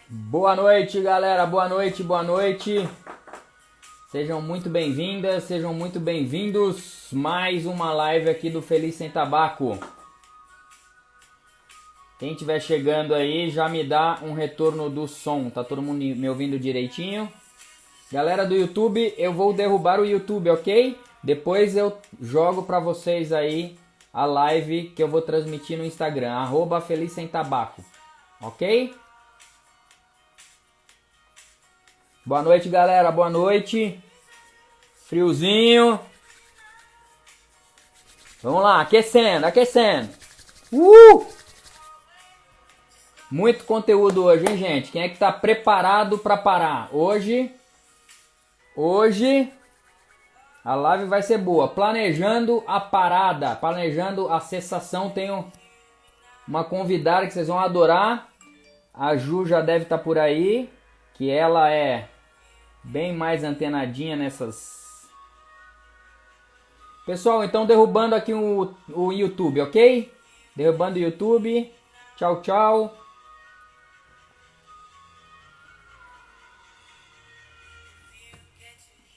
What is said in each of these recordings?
Boa noite, galera. Boa noite, boa noite. Sejam muito bem-vindas, sejam muito bem-vindos. Mais uma live aqui do Feliz Sem Tabaco. Quem estiver chegando aí, já me dá um retorno do som. Tá todo mundo me ouvindo direitinho? Galera do YouTube, eu vou derrubar o YouTube, ok? Depois eu jogo pra vocês aí a live que eu vou transmitir no Instagram. @Feliz Sem Tabaco. Ok? Boa noite, galera. Boa noite. Friozinho. Vamos lá, aquecendo, aquecendo. Muito conteúdo hoje, hein, gente? Quem é que tá preparado para parar? Hoje a live vai ser boa. Planejando a parada, planejando a cessação. Tenho uma convidada que vocês vão adorar. A Ju já deve estar por aí, que ela é bem mais antenadinha nessas... Pessoal, então derrubando aqui o YouTube, ok? Derrubando o YouTube. Tchau, tchau.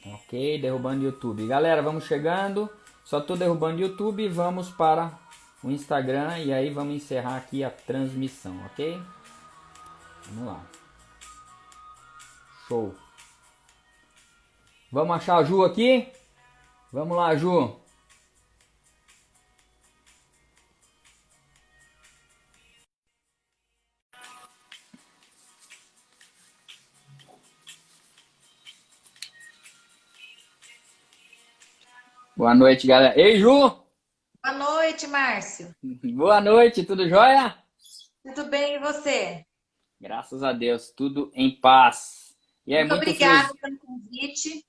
Ok, derrubando o YouTube. Galera, vamos chegando. Só tô derrubando o YouTube e vamos para o Instagram. E aí vamos encerrar aqui a transmissão, ok? Vamos lá. Show. Vamos achar a Ju aqui? Vamos lá, Ju. Boa noite, galera. Ei, Ju! Boa noite, Márcio. Boa noite, tudo jóia? Tudo bem e você? Graças a Deus, tudo em paz. E aí, Muito muito obrigada frio. pelo convite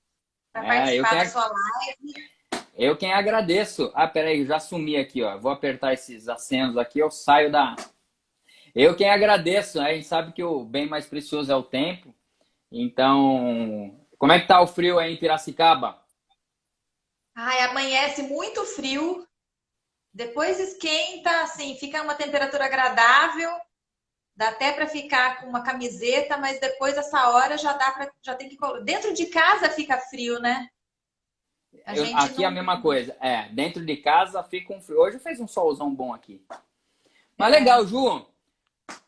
para Eu participar quem, da sua live. eu quem agradeço. Ah, peraí, eu já sumi aqui, ó. Vou apertar esses acenos aqui, eu saio da... Eu quem agradeço, né? A gente sabe que o bem mais precioso é o tempo. Então, como é que tá o frio aí em Piracicaba? Ai, amanhece muito frio, depois esquenta, assim, fica uma temperatura agradável, dá até para ficar com uma camiseta, mas depois dessa hora já tem que colocar. Dentro de casa fica frio, né? A gente Aqui é a não. mesma coisa. Dentro de casa fica um frio. Hoje fez um solzão bom aqui. Mas É, legal, Ju.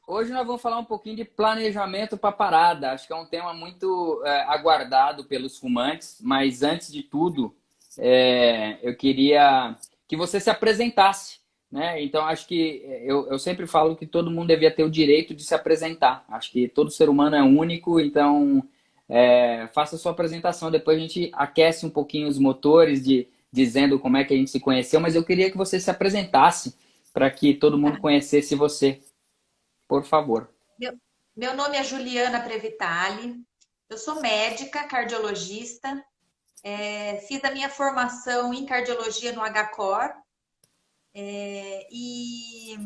Hoje nós vamos falar um pouquinho de planejamento para parada. Acho que é um tema muito aguardado pelos fumantes. Mas antes de tudo, eu queria que você se apresentasse, né? Então acho que eu sempre falo que todo mundo devia ter o direito de se apresentar. Acho que todo ser humano é único, então faça a sua apresentação. Depois a gente aquece um pouquinho os motores dizendo como é que a gente se conheceu. Mas eu queria que você se apresentasse para que todo mundo tá. conhecesse você. Por favor. Meu, meu nome é Juliana Previtali, eu sou médica, cardiologista. Fiz a minha formação em cardiologia no HCOR e,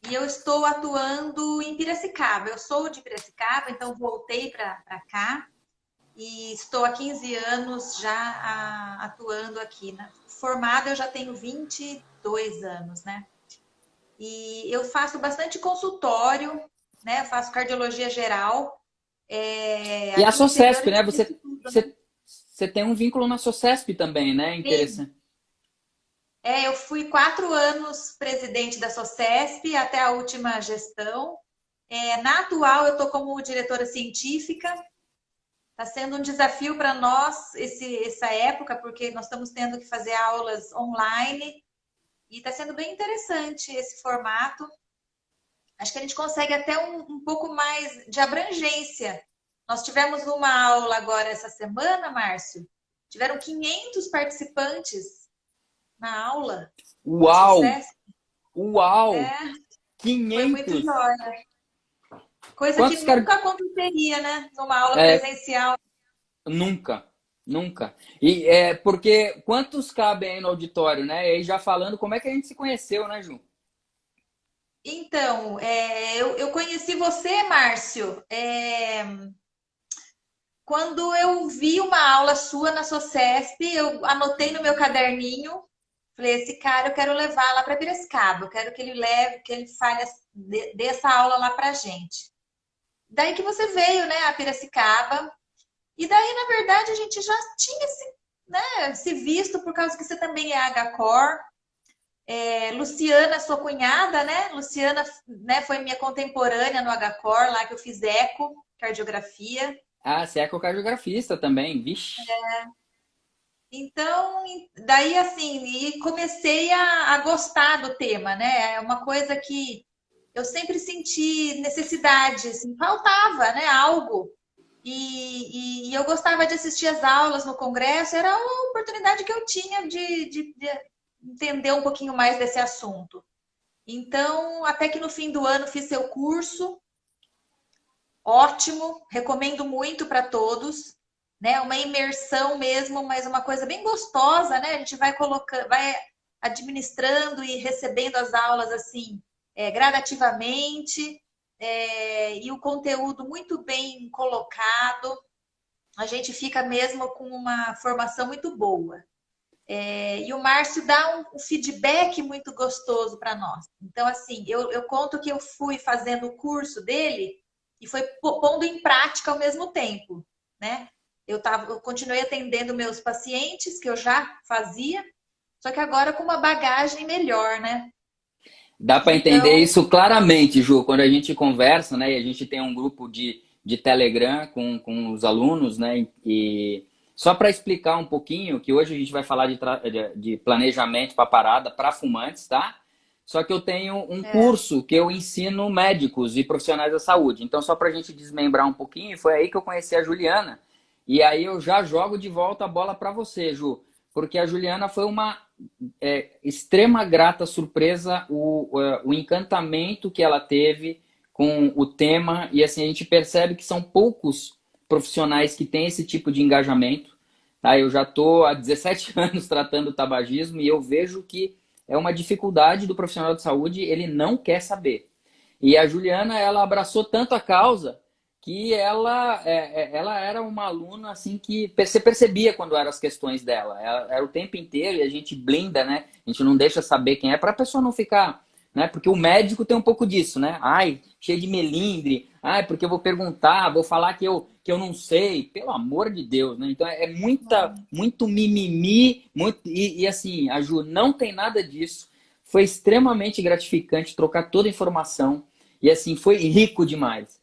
e eu estou atuando em Piracicaba. Eu sou de Piracicaba, então voltei para cá e estou há 15 anos já atuando aqui, né? Formada eu já tenho 22 anos, né? E eu faço bastante consultório, né? Eu faço cardiologia geral. E a Aqui no interior Socesp, eu né? tive Você, tudo, né? você, você tem um vínculo na Socesp também, né? Sim. Interessante. Eu fui 4 anos presidente da Socesp até a última gestão. Na atual, eu estou como diretora científica. Está sendo um desafio para nós essa época, porque nós estamos tendo que fazer aulas online e está sendo bem interessante esse formato. Acho que a gente consegue até um pouco mais de abrangência. Nós tivemos uma aula agora essa semana, Márcio. Tiveram 500 participantes na aula da Uau! Sucesso. Uau! É, foi muito 500! jóia. Coisa que Quantos caras... nunca aconteceria, né? Numa aula É, presencial. nunca. Nunca. E porque quantos cabem aí no auditório, né? E aí já falando como é que a gente se conheceu, né, Ju? Então, eu conheci você, Márcio, quando eu vi uma aula sua na Socesp, eu anotei no meu caderninho Falei, esse cara eu quero levar lá para Piracicaba, eu quero que ele leve, que ele fale, dê essa aula lá pra gente. Daí que você veio, né, a Piracicaba, e daí, na verdade, a gente já tinha se visto, por causa que você também é H-Core. Luciana, sua cunhada, né? Luciana, né, foi minha contemporânea no H-Core, lá que eu fiz eco, cardiografia. Ah, você é ecocardiografista também, vixe. Então, daí assim, e comecei a gostar do tema, né? É uma coisa que eu sempre senti necessidade, assim, faltava, né, algo. E eu gostava de assistir as aulas no congresso, era a oportunidade que eu tinha de entender um pouquinho mais desse assunto. Então, até que no fim do ano fiz seu curso, ótimo, recomendo muito para todos, né? Uma imersão mesmo, mas uma coisa bem gostosa, né? A gente vai colocando, vai administrando e recebendo as aulas assim, gradativamente, e o conteúdo muito bem colocado. A gente fica mesmo com uma formação muito boa. E o Márcio dá um feedback muito gostoso para nós. Então, assim, eu conto que eu fui fazendo o curso dele e foi pondo em prática ao mesmo tempo, né? Eu continuei atendendo meus pacientes, que eu já fazia, só que agora com uma bagagem melhor, né? Dá para entender Então, isso claramente, Ju, quando a gente conversa, né? E a gente tem um grupo de Telegram com os alunos, né? E só para explicar um pouquinho, que hoje a gente vai falar de planejamento para parada para fumantes, tá? Só que eu tenho um curso que eu ensino médicos e profissionais da saúde. Então, só para a gente desmembrar um pouquinho, foi aí que eu conheci a Juliana. E aí eu já jogo de volta a bola para você, Ju. Porque a Juliana foi uma extrema grata surpresa o encantamento que ela teve com o tema. E assim, a gente percebe que são poucos profissionais que têm esse tipo de engajamento. Tá? Eu já estou há 17 anos tratando o tabagismo e eu vejo que é uma dificuldade do profissional de saúde, ele não quer saber. E a Juliana, ela abraçou tanto a causa que ela era uma aluna assim que você percebia quando eram as questões dela. Ela, era o tempo inteiro e a gente blinda, né? A gente não deixa saber quem é para a pessoa não ficar, né? Porque o médico tem um pouco disso, né? Ai, cheio de melindre. Ai, porque eu vou perguntar, vou falar que eu não sei. Pelo amor de Deus, né? Então é muito mimimi, e assim, a Ju não tem nada disso. Foi extremamente gratificante trocar toda a informação e assim foi rico demais.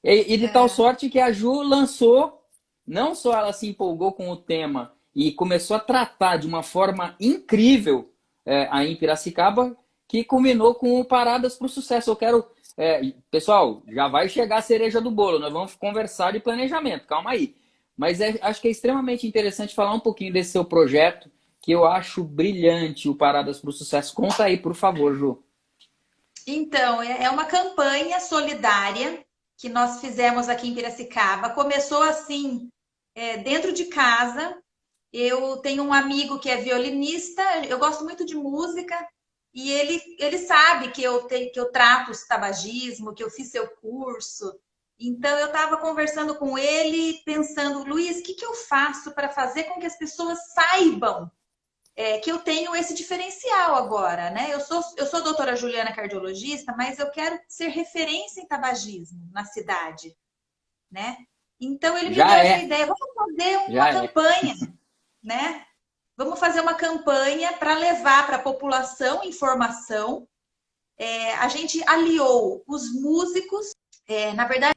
E de tal sorte que a Ju lançou, não só ela se empolgou com o tema e começou a tratar de uma forma incrível aí em Piracicaba, que culminou com o Paradas para o Sucesso. Eu quero. Pessoal, já vai chegar a cereja do bolo, nós vamos conversar de planejamento, calma aí. Mas acho que é extremamente interessante falar um pouquinho desse seu projeto, que eu acho brilhante, o Paradas para o Sucesso. Conta aí, por favor, Ju. então, é uma campanha solidária que nós fizemos aqui em Piracicaba. Começou assim, dentro de casa. Eu tenho um amigo que é violinista, eu gosto muito de música, e ele sabe que eu trato o tabagismo, que eu fiz seu curso. Então, eu estava conversando com ele, pensando, Luiz, o que, que eu faço para fazer com que as pessoas saibam que eu tenho esse diferencial agora, né? Eu sou doutora Juliana cardiologista, mas eu quero ser referência em tabagismo na cidade, né? Então, ele me deu Já essa é, ideia, vamos fazer uma já é. campanha, né? Vamos fazer uma campanha para levar para a população informação. A gente aliou os músicos, na verdade,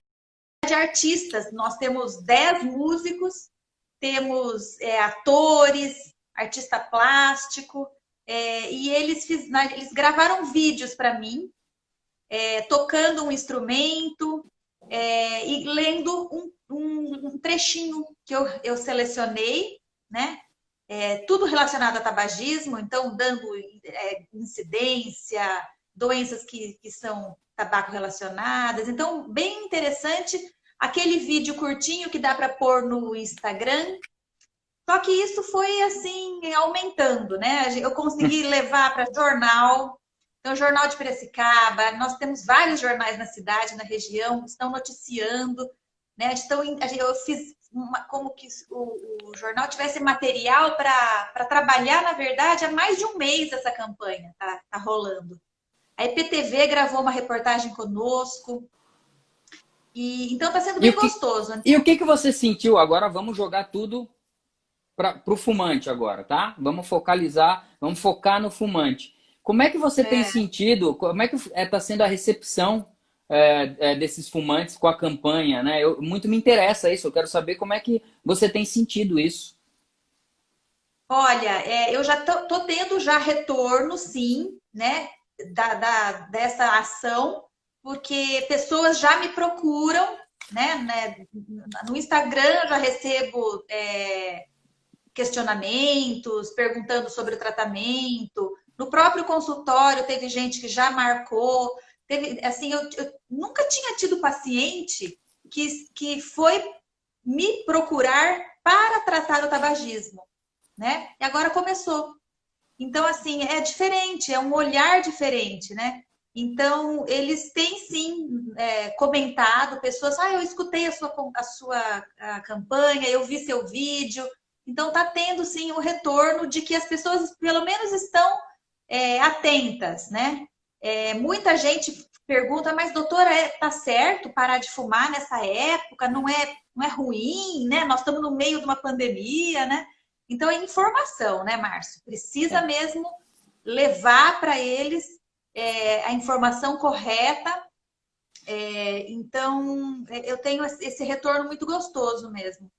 artistas. Nós temos 10 músicos, temos atores, artista plástico, e eles gravaram vídeos para mim, tocando um instrumento e lendo um trechinho que eu selecionei, né? Tudo relacionado a tabagismo, então dando incidência, doenças que são tabaco relacionadas. Então, bem interessante. Aquele vídeo curtinho que dá para pôr no Instagram. Só que isso foi assim, aumentando, né? Eu consegui levar para jornal. Então, o Jornal de Piracicaba, nós temos vários jornais na cidade, na região, que estão noticiando. né? Então, eu fiz como que o jornal tivesse material para trabalhar, na verdade, há mais de um mês essa campanha tá rolando. A EPTV gravou uma reportagem conosco. Então está sendo bem gostoso. E o que você sentiu? Agora vamos jogar tudo para o fumante agora, tá? Vamos focalizar, vamos focar no fumante. Como é que você tem sentido? Como é que está sendo a recepção desses fumantes com a campanha, né? Muito me interessa isso. Eu quero saber como é que você tem sentido isso. Olha, eu já tô tendo já retorno, sim, né? Dessa ação, porque pessoas já me procuram, né? No Instagram eu já recebo questionamentos, perguntando sobre o tratamento. No próprio consultório teve gente que já marcou. Assim, eu nunca tinha tido paciente que foi me procurar para tratar o tabagismo, né? E agora começou. Então, assim, é diferente, é um olhar diferente, né? Então, eles têm sim comentado, pessoas, eu escutei a sua campanha, eu vi seu vídeo. Então, tá tendo sim o retorno de que as pessoas, pelo menos, estão atentas, né? Muita gente pergunta, mas doutora, tá certo parar de fumar nessa época? Não é ruim, né? Nós estamos no meio de uma pandemia, né? Então, é informação, né, Márcio? Precisa mesmo levar para eles a informação correta. Então, eu tenho esse retorno muito gostoso mesmo.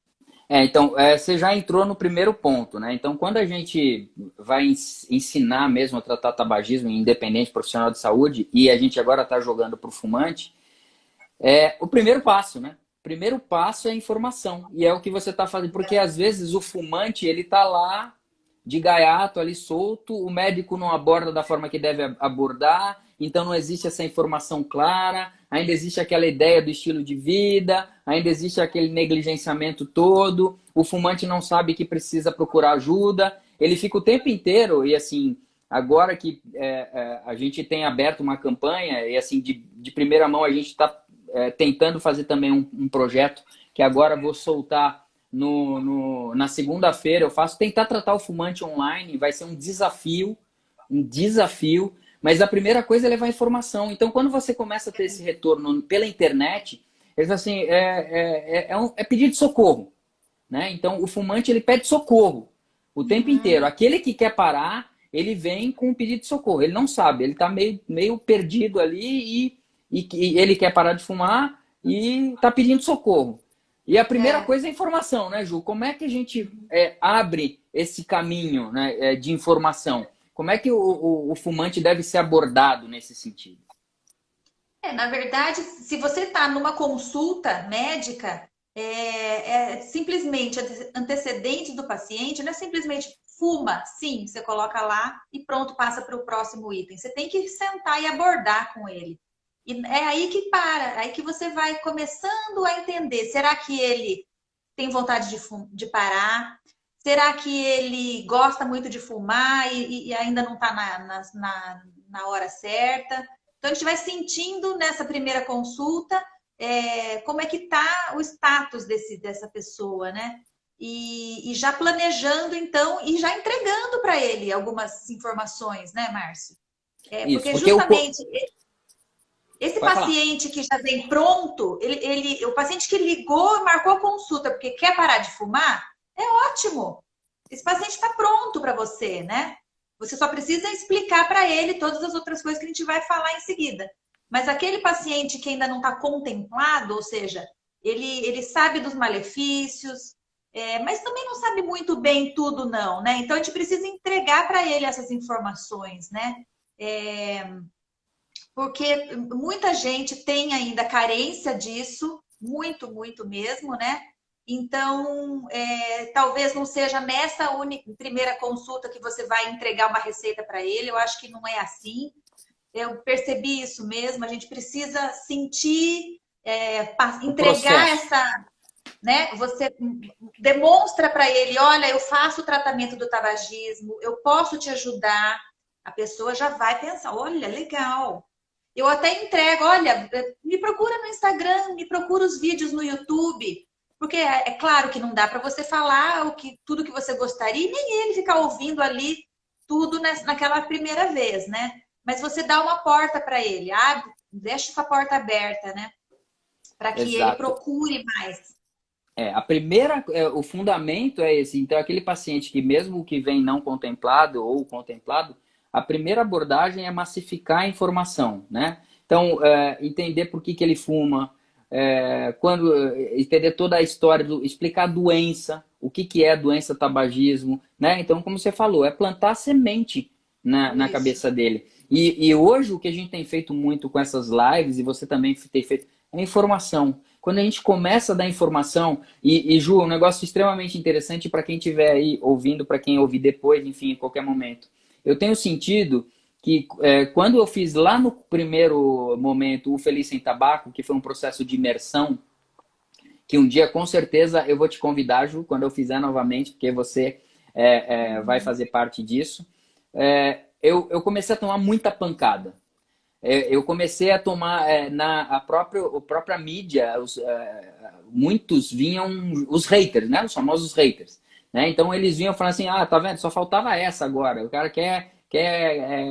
Então, você já entrou no primeiro ponto, né? Então, quando a gente vai ensinar mesmo a tratar tabagismo em independente profissional de saúde, e a gente agora está jogando para o fumante, o primeiro passo, né? O primeiro passo é a informação. E é o que você está fazendo. Porque, às vezes, o fumante, ele está lá de gaiato, ali solto, o médico não aborda da forma que deve abordar, então não existe essa informação clara, ainda existe aquela ideia do estilo de vida, ainda existe aquele negligenciamento todo, o fumante não sabe que precisa procurar ajuda, ele fica o tempo inteiro, e assim, agora que a gente tem aberto uma campanha, e assim, de primeira mão a gente está tentando fazer também um projeto, que agora vou soltar na segunda-feira, eu faço tentar tratar o fumante online, vai ser um desafio, mas a primeira coisa é levar informação. Então, quando você começa a ter esse retorno pela internet, eles assim, é pedido de socorro, né? Então, o fumante, ele pede socorro o tempo inteiro. Aquele que quer parar, ele vem com um pedido de socorro. Ele não sabe, ele está meio perdido ali e ele quer parar de fumar e está pedindo socorro. E a primeira coisa é a informação, né, Ju? Como é que a gente abre esse caminho, né, de informação? Como é que o fumante deve ser abordado nesse sentido? Na verdade, se você está numa consulta médica, simplesmente antecedentes do paciente, não é simplesmente fuma, sim, você coloca lá e pronto, passa para o próximo item. Você tem que sentar e abordar com ele. E é aí que aí que você vai começando a entender. Será que ele tem vontade de parar? Será que ele gosta muito de fumar e ainda não está na hora certa? Então, a gente vai sentindo nessa primeira consulta como é que está o status dessa pessoa, né? E já planejando, então, e já entregando para ele algumas informações, né, Márcio? Isso, Porque porque justamente esse Pode falar. paciente que já vem pronto, o paciente que ligou, marcou a consulta porque quer parar de fumar, é ótimo. Esse paciente está pronto para você, né? Você só precisa explicar para ele todas as outras coisas que a gente vai falar em seguida. Mas aquele paciente que ainda não está contemplado, ou seja, ele sabe dos malefícios, mas também não sabe muito bem tudo, não, né? Então a gente precisa entregar para ele essas informações, né? Porque muita gente tem ainda carência disso, muito, muito mesmo, né? Então, talvez não seja nessa primeira consulta que você vai entregar uma receita para ele, eu acho que não é assim. Eu percebi isso mesmo, a gente precisa sentir, entregar essa, né? Você demonstra para ele, olha, eu faço o tratamento do tabagismo, eu posso te ajudar. A pessoa já vai pensar, olha, legal. Eu até entrego, olha, me procura no Instagram, me procura os vídeos no YouTube, porque é claro que não dá para você falar tudo que você gostaria, e nem ele ficar ouvindo ali tudo naquela primeira vez, né? Mas você dá uma porta para ele, abre, deixa essa porta aberta, né? Para que ele Exato. procure mais. O fundamento é esse. Então, aquele paciente que mesmo que vem não contemplado ou contemplado, a primeira abordagem é massificar a informação, né? Então, entender por que ele fuma, entender toda a história, explicar a doença, o que é a doença tabagismo, né? Então, como você falou, é plantar semente na Isso. cabeça dele. E hoje o que a gente tem feito muito com essas lives, e você também tem feito, é informação. Quando a gente começa a dar informação, Ju, um negócio extremamente interessante para quem estiver aí ouvindo, para quem ouvir depois, enfim, em qualquer momento. Eu tenho sentido que quando eu fiz lá no primeiro momento o Feliz Sem Tabaco, que foi um processo de imersão, que um dia com certeza eu vou te convidar, Ju, quando eu fizer novamente, porque você vai fazer parte disso. Eu comecei a tomar muita pancada. Eu comecei a tomar a própria mídia, muitos vinham os haters, né? Os famosos haters. Né? Então eles vinham falando assim, tá vendo? Só faltava essa agora. O cara quer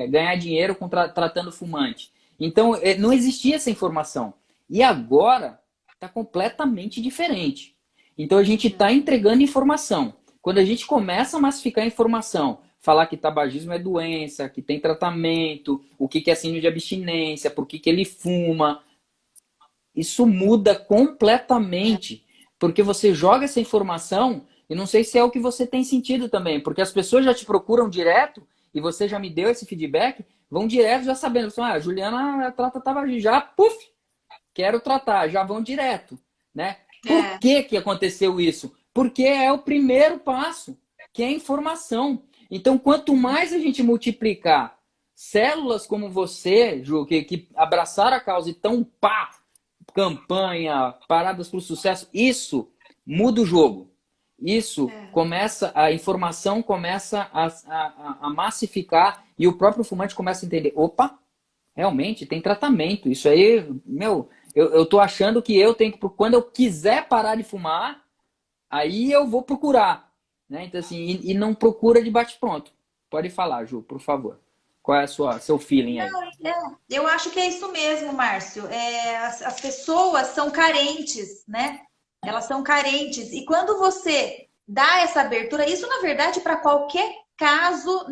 ganhar dinheiro tratando fumante. Então não existia essa informação. E agora está completamente diferente. Então a gente está entregando informação. Quando a gente começa a massificar a informação, falar que tabagismo é doença, que tem tratamento, o que é síndrome de abstinência, por que ele fuma. Isso muda completamente, porque você joga essa informação e não sei se é o que você tem sentido também, porque as pessoas já te procuram direto e você já me deu esse feedback, vão direto já sabendo, a Juliana trata tabagismo, já, puf, quero tratar, já vão direto, né? Por que aconteceu isso? Porque é o primeiro passo, que é a informação. Então, quanto mais a gente multiplicar células como você, Ju, que abraçaram a causa e estão campanha, paradas para o sucesso, isso muda o jogo. Isso começa, a informação começa a massificar e o próprio fumante começa a entender, opa, realmente tem tratamento. Isso aí, eu tô achando que eu tenho que, quando eu quiser parar de fumar, aí eu vou procurar. Né? Então, assim, e não procura de bate-pronto. Pode falar, Ju, por favor. Qual é seu feeling aí? Não, eu acho que é isso mesmo, Márcio. As pessoas são carentes, né? Elas são carentes. E quando você dá essa abertura, isso na verdade para qualquer caso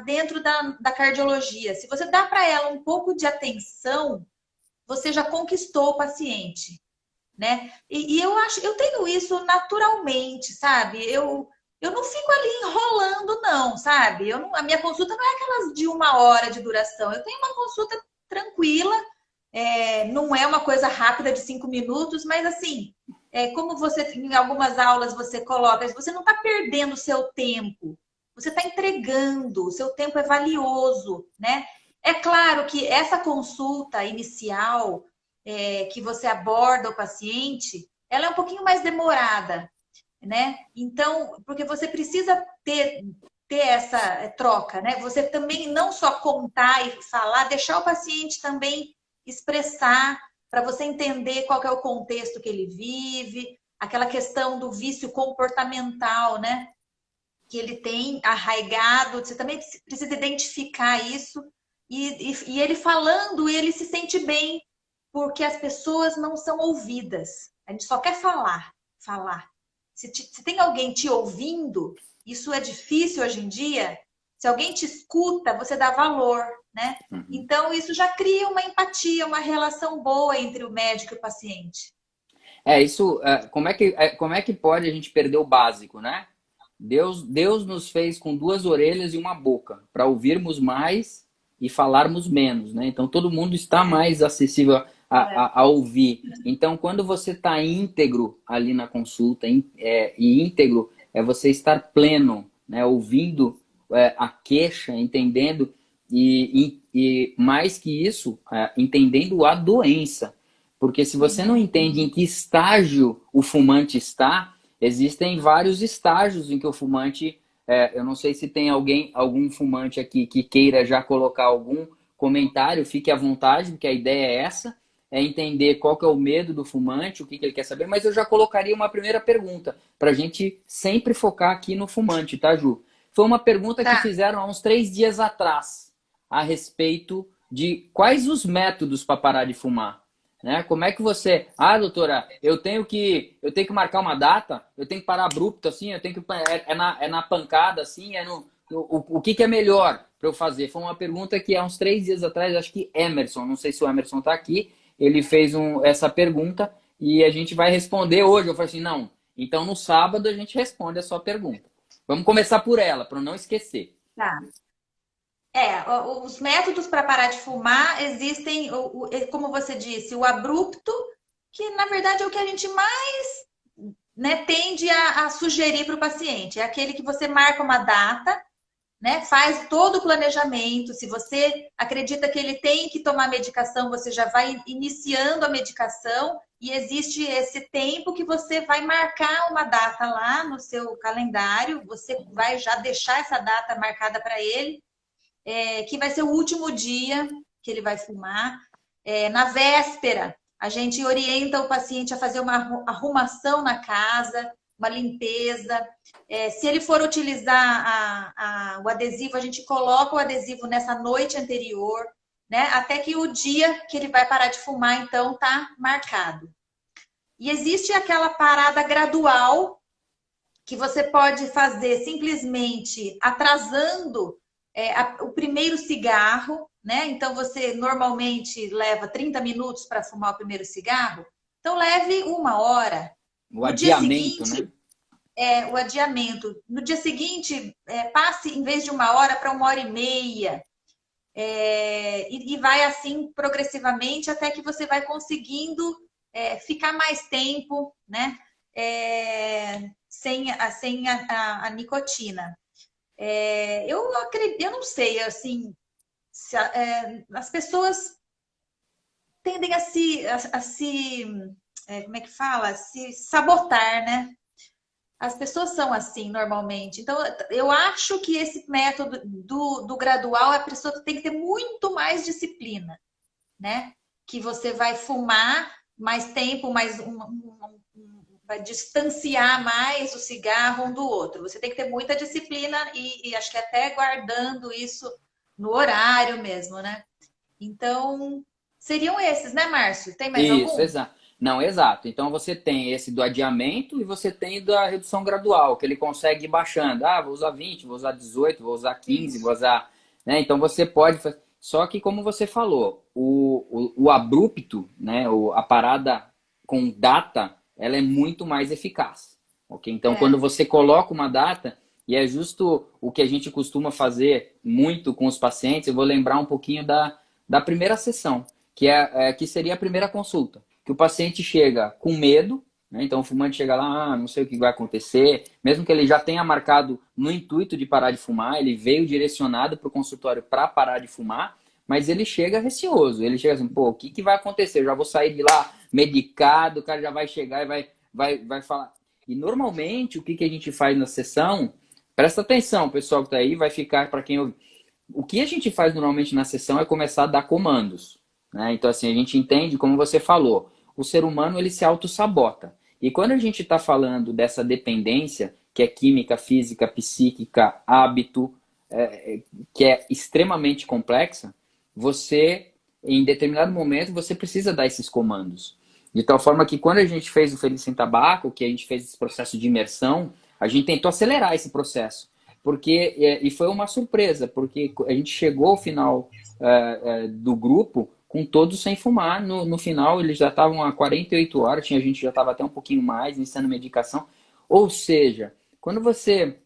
dentro da cardiologia. Se você dá para ela um pouco de atenção, você já conquistou o paciente, né? E eu tenho isso naturalmente, sabe? Eu não fico ali enrolando, não, sabe? A minha consulta não é aquelas de 1 hora de duração. Eu tenho uma consulta tranquila, não é uma coisa rápida de 5 minutos, mas assim, como você em algumas aulas você coloca, você não está perdendo o seu tempo, você está entregando, o seu tempo é valioso, né? É claro que essa consulta inicial, que você aborda o paciente, ela é um pouquinho mais demorada, né? Então, porque você precisa ter essa troca, né? Você também não só contar e falar, deixar o paciente também expressar, para você entender qual que é o contexto que ele vive, aquela questão do vício comportamental, né? Que ele tem arraigado, você também precisa identificar isso, e ele falando, ele se sente bem, porque as pessoas não são ouvidas. A gente só quer falar, falar. Se tem alguém te ouvindo, isso é difícil hoje em dia. Se alguém te escuta, você dá valor, né? Então, isso já cria uma empatia, uma relação boa entre o médico e o paciente. Como é que pode a gente perder o básico, né? Deus nos fez com 2 orelhas e uma boca, para ouvirmos mais e falarmos menos, né? Então, todo mundo está mais acessível a ouvir. Então, quando você está íntegro ali na consulta, e íntegro é você estar pleno, né? Ouvindo a queixa, entendendo, e mais que isso, entendendo a doença. Porque se você não entende em que estágio o fumante está, existem vários estágios em que o fumante... eu não sei se tem algum fumante aqui que queira já colocar algum comentário, fique à vontade, porque a ideia é essa, é entender qual que é o medo do fumante, o que ele quer saber, mas eu já colocaria uma primeira pergunta, para a gente sempre focar aqui no fumante, tá, Ju? Foi uma pergunta que Tá. fizeram há uns 3 dias atrás, a respeito de quais os métodos para parar de fumar. Né? Como é que você... Ah, doutora, eu tenho que marcar uma data, eu tenho que parar abrupto, assim, eu tenho que... É na pancada, assim, o que é melhor para eu fazer? Foi uma pergunta que há uns 3 dias atrás, acho que Emerson, não sei se o Emerson está aqui, ele fez essa pergunta e a gente vai responder hoje. Eu falei assim, não, então no sábado a gente responde a sua pergunta. Vamos começar por ela, para não esquecer. Tá. Os métodos para parar de fumar existem, como você disse, o abrupto, que na verdade é o que a gente mais, né, tende a sugerir para o paciente. É aquele que você marca uma data, né, faz todo o planejamento. Se você acredita que ele tem que tomar medicação, você já vai iniciando a medicação e existe esse tempo que você vai marcar uma data lá no seu calendário, você vai já deixar essa data marcada para ele, que vai ser o último dia que ele vai fumar. Na véspera, a gente orienta o paciente a fazer uma arrumação na casa, uma limpeza. Se ele for utilizar o adesivo, a gente coloca o adesivo nessa noite anterior, né? Até que o dia que ele vai parar de fumar, então, tá marcado. E existe aquela parada gradual que você pode fazer simplesmente atrasando o primeiro cigarro, né? Então, você normalmente leva 30 minutos para fumar o primeiro cigarro. Então, leve 1 hora. O No dia adiamento, seguinte, né? o adiamento. No dia seguinte, passe, em vez de 1 hora, para 1 hora e meia. E vai assim progressivamente até que você vai conseguindo ficar mais tempo, né? Sem a nicotina. Eu não sei, assim, as pessoas tendem como é que fala? Se sabotar, né? As pessoas são assim normalmente. Então, eu acho que esse método do gradual, a pessoa tem que ter muito mais disciplina, né? Que você vai fumar mais tempo, vai distanciar mais o cigarro um do outro. Você tem que ter muita disciplina e acho que até guardando isso no horário mesmo, né? Então, seriam esses, né, Márcio? Tem mais Isso, algum? exato. Não, exato. Então você tem esse do adiamento e você tem da redução gradual, que ele consegue ir baixando. Ah, vou usar 20, vou usar 18, vou usar 15, vou Isso. usar. Né? Então você pode. Só que, como você falou, o abrupto, né? A parada com data, ela é muito mais eficaz. Ok? Então, quando É, você coloca uma data, e é justo o que a gente costuma fazer muito com os pacientes, eu vou lembrar um pouquinho da primeira sessão que seria a primeira consulta. Que o paciente chega com medo, né? Então o fumante chega lá, não sei o que vai acontecer, mesmo que ele já tenha marcado no intuito de parar de fumar, ele veio direcionado para o consultório para parar de fumar, mas ele chega receoso, ele chega assim, pô, o que vai acontecer? Eu já vou sair de lá medicado, o cara já vai chegar e vai falar. E normalmente o que a gente faz na sessão, presta atenção, o pessoal que está aí vai ficar para quem ouve. O que a gente faz normalmente na sessão é começar a dar comandos. Né? Então, assim, a gente entende, como você falou, o ser humano ele se auto-sabota. E quando a gente está falando dessa dependência, que é química, física, psíquica, hábito, que é extremamente complexa, você, em determinado momento, você precisa dar esses comandos. De tal forma que quando a gente fez o Feliz Sem Tabaco, que a gente fez esse processo de imersão, a gente tentou acelerar esse processo. E foi uma surpresa, porque a gente chegou ao final do grupo com todos sem fumar. No final, eles já estavam há 48 horas, tinha gente que já estava até um pouquinho mais, iniciando medicação. Ou seja, quando você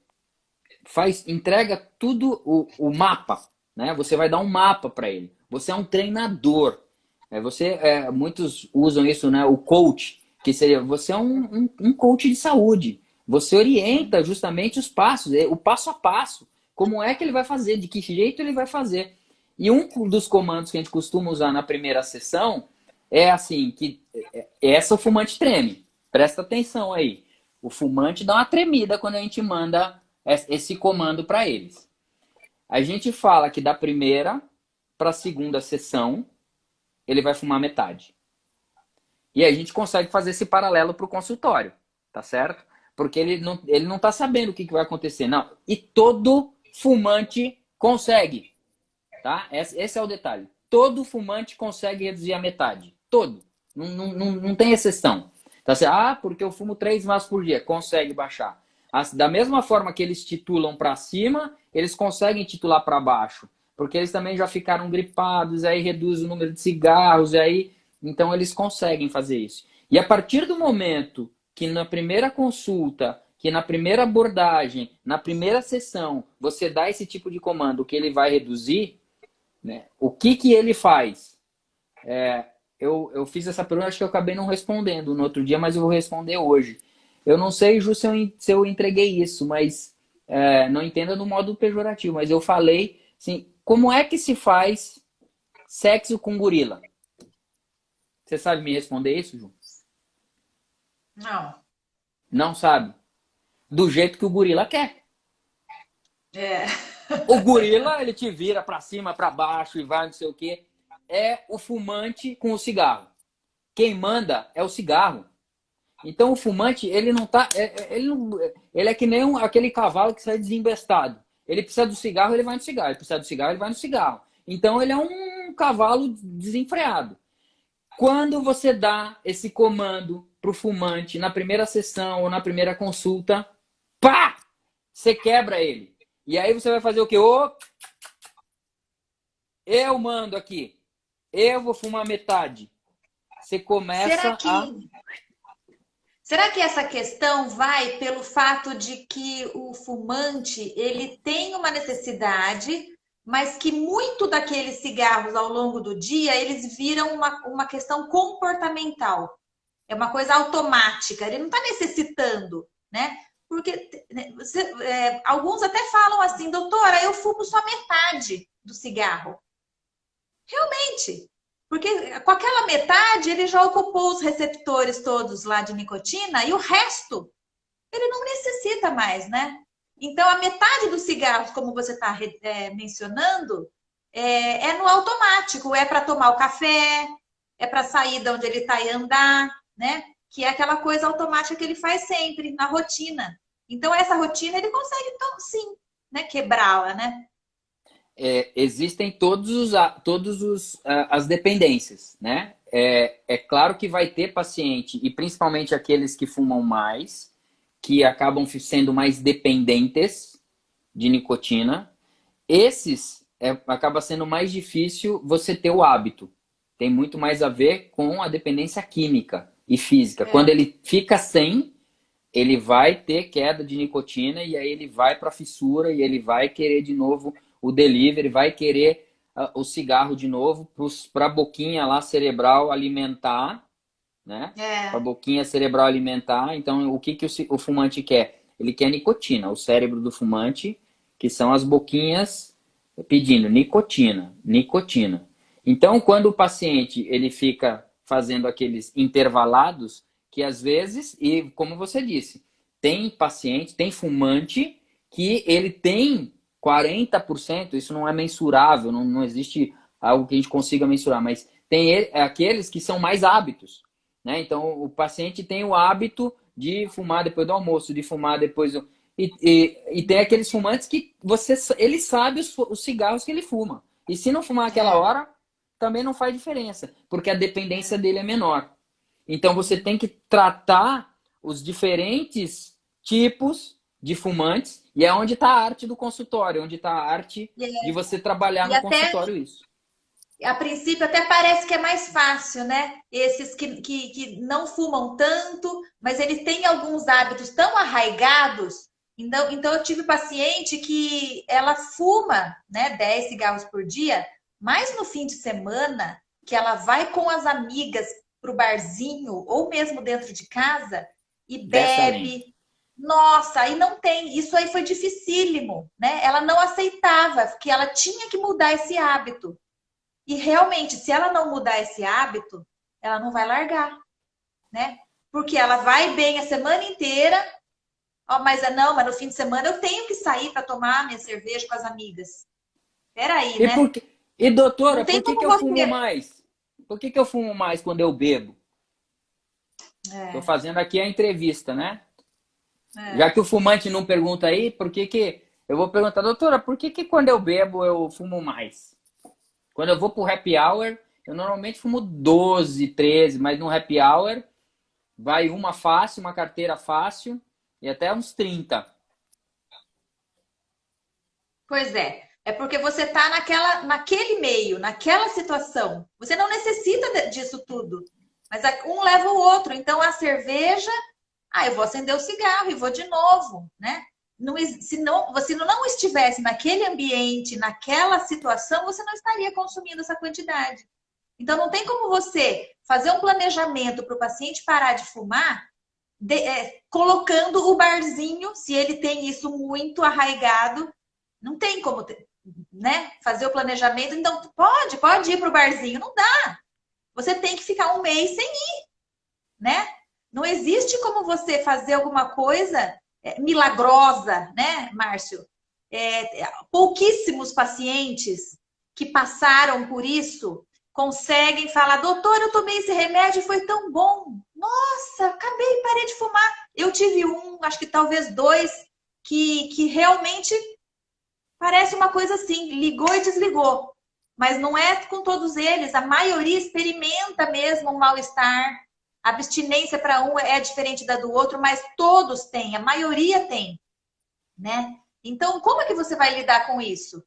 entrega tudo o mapa, né? Você vai dar um mapa para ele. Você é um treinador. Muitos usam isso, né? O coach, que seria, você é um coach de saúde. Você orienta justamente os passos, o passo a passo. Como é que ele vai fazer, de que jeito ele vai fazer. E um dos comandos que a gente costuma usar na primeira sessão é assim, que essa o fumante treme. Presta atenção aí. O fumante dá uma tremida quando a gente manda esse comando para eles. A gente fala que da primeira para a segunda sessão, ele vai fumar metade. E aí a gente consegue fazer esse paralelo para o consultório, tá certo? Porque ele não tá sabendo o que vai acontecer. Não. E todo fumante consegue, tá? Esse é o detalhe. Todo fumante consegue reduzir a metade. Todo. Não tem exceção. Tá certo? Ah, porque eu fumo 3 maços por dia. Consegue baixar. Da mesma forma que eles titulam para cima, eles conseguem titular para baixo. Porque eles também já ficaram gripados, aí reduz o número de cigarros, e aí... Então eles conseguem fazer isso. E a partir do momento que na primeira consulta, que na primeira abordagem, na primeira sessão, você dá esse tipo de comando que ele vai reduzir, né? O que ele faz? Eu fiz essa pergunta, acho que eu acabei não respondendo no outro dia, mas eu vou responder hoje. Eu não sei, Ju, se eu entreguei isso, mas não entenda no modo pejorativo, mas eu falei assim, como é que se faz sexo com gorila? Você sabe me responder isso, Ju? Não. Não sabe. Do jeito que o gorila quer. É. O gorila, ele te vira pra cima, pra baixo e vai não sei o quê. É o fumante com o cigarro. Quem manda é o cigarro. Então o fumante, ele não tá. Ele é que nem aquele cavalo que sai desembestado. Ele precisa do cigarro, ele vai no cigarro. Ele precisa do cigarro, ele vai no cigarro. Então ele é um cavalo desenfreado. Quando você dá esse comando pro fumante na primeira sessão ou na primeira consulta, pá! Você quebra ele. E aí você vai fazer o quê? Eu mando aqui. Eu vou fumar metade. Você Será começa a... que, será que essa questão vai pelo fato de que o fumante ele tem uma necessidade, mas que muito daqueles cigarros ao longo do dia eles viram uma questão comportamental. É uma coisa automática, ele não está necessitando, né? Porque alguns até falam assim, doutora, eu fumo só metade do cigarro. Realmente, porque com aquela metade ele já ocupou os receptores todos lá de nicotina e o resto ele não necessita mais, né? Então a metade dos cigarros, como você está mencionando, é no automático, é para tomar o café, é para sair de onde ele está e andar, né? Que é aquela coisa automática que ele faz sempre, na rotina. Então, essa rotina ele consegue, então, sim, né? Quebrá-la, né? Existem as dependências, né? É claro que vai ter paciente, e principalmente aqueles que fumam mais, que acabam sendo mais dependentes de nicotina. Esses acaba sendo mais difícil você ter o hábito. Tem muito mais a ver com a dependência química e física. Quando ele fica sem, ele vai ter queda de nicotina e aí ele vai para a fissura e ele vai querer de novo o delivery, vai querer o cigarro de novo para a boquinha lá cerebral alimentar, né? Para a boquinha cerebral alimentar. Então, o que o fumante quer? Ele quer nicotina. O cérebro do fumante, que são as boquinhas pedindo nicotina, nicotina. Então, quando o paciente ele fica fazendo aqueles intervalados, que às vezes, e como você disse, tem paciente, tem fumante que ele tem 40%, isso não é mensurável, não existe algo que a gente consiga mensurar, mas tem aqueles que são mais hábitos, né? Então, o paciente tem o hábito de fumar depois do almoço, de fumar depois do... E tem aqueles fumantes que ele sabe os cigarros que ele fuma. E se não fumar aquela hora, também não faz diferença, porque a dependência dele é menor. Então você tem que tratar os diferentes tipos de fumantes, e é onde está a arte do consultório, onde está a arte de você trabalhar no consultório isso. A princípio até parece que é mais fácil, né? Esses que não fumam tanto, mas eles têm alguns hábitos tão arraigados. Então eu tive paciente que ela fuma, né, 10 cigarros por dia, mas no fim de semana, que ela vai com as amigas para o barzinho, ou mesmo dentro de casa, e bebe. Nossa, aí não tem. Isso aí foi dificílimo, né? Ela não aceitava, porque ela tinha que mudar esse hábito. E realmente, se ela não mudar esse hábito, ela não vai largar, né? Porque ela vai bem a semana inteira, ó, mas mas no fim de semana eu tenho que sair para tomar minha cerveja com as amigas. Peraí, né? E doutora, Não tem por que que como eu fumo você. mais? Por que que eu fumo mais quando eu bebo? Estou É, fazendo aqui a entrevista, né? Já é. que o fumante não pergunta aí, por que que... Eu vou perguntar, doutora, por que que quando eu bebo eu fumo mais? Quando eu vou pro happy hour, eu normalmente fumo 12, 13, mas no happy hour vai uma fácil, uma carteira fácil e até uns 30. Pois é. É porque você está naquele meio, naquela situação. Você não necessita disso tudo. Mas um leva o outro. Então a cerveja, eu vou acender o cigarro e vou de novo, né? Não, se não, você não estivesse naquele ambiente, naquela situação, você não estaria consumindo essa quantidade. Então não tem como você fazer um planejamento para o paciente parar de fumar, colocando o barzinho, se ele tem isso muito arraigado, não tem como, né, fazer o planejamento. Então, pode ir para o barzinho. Não dá. Você tem que ficar um mês sem ir, né? Não existe como você fazer alguma coisa milagrosa, né, Márcio? Pouquíssimos pacientes que passaram por isso conseguem falar, doutor, eu tomei esse remédio e foi tão bom. Nossa, acabei, parei de fumar. Eu tive acho que talvez dois, que realmente parece uma coisa assim, ligou e desligou. Mas não é com todos eles. A maioria experimenta mesmo um mal-estar. A abstinência para um é diferente da do outro, mas todos têm, a maioria tem, né? Então, como é que você vai lidar com isso?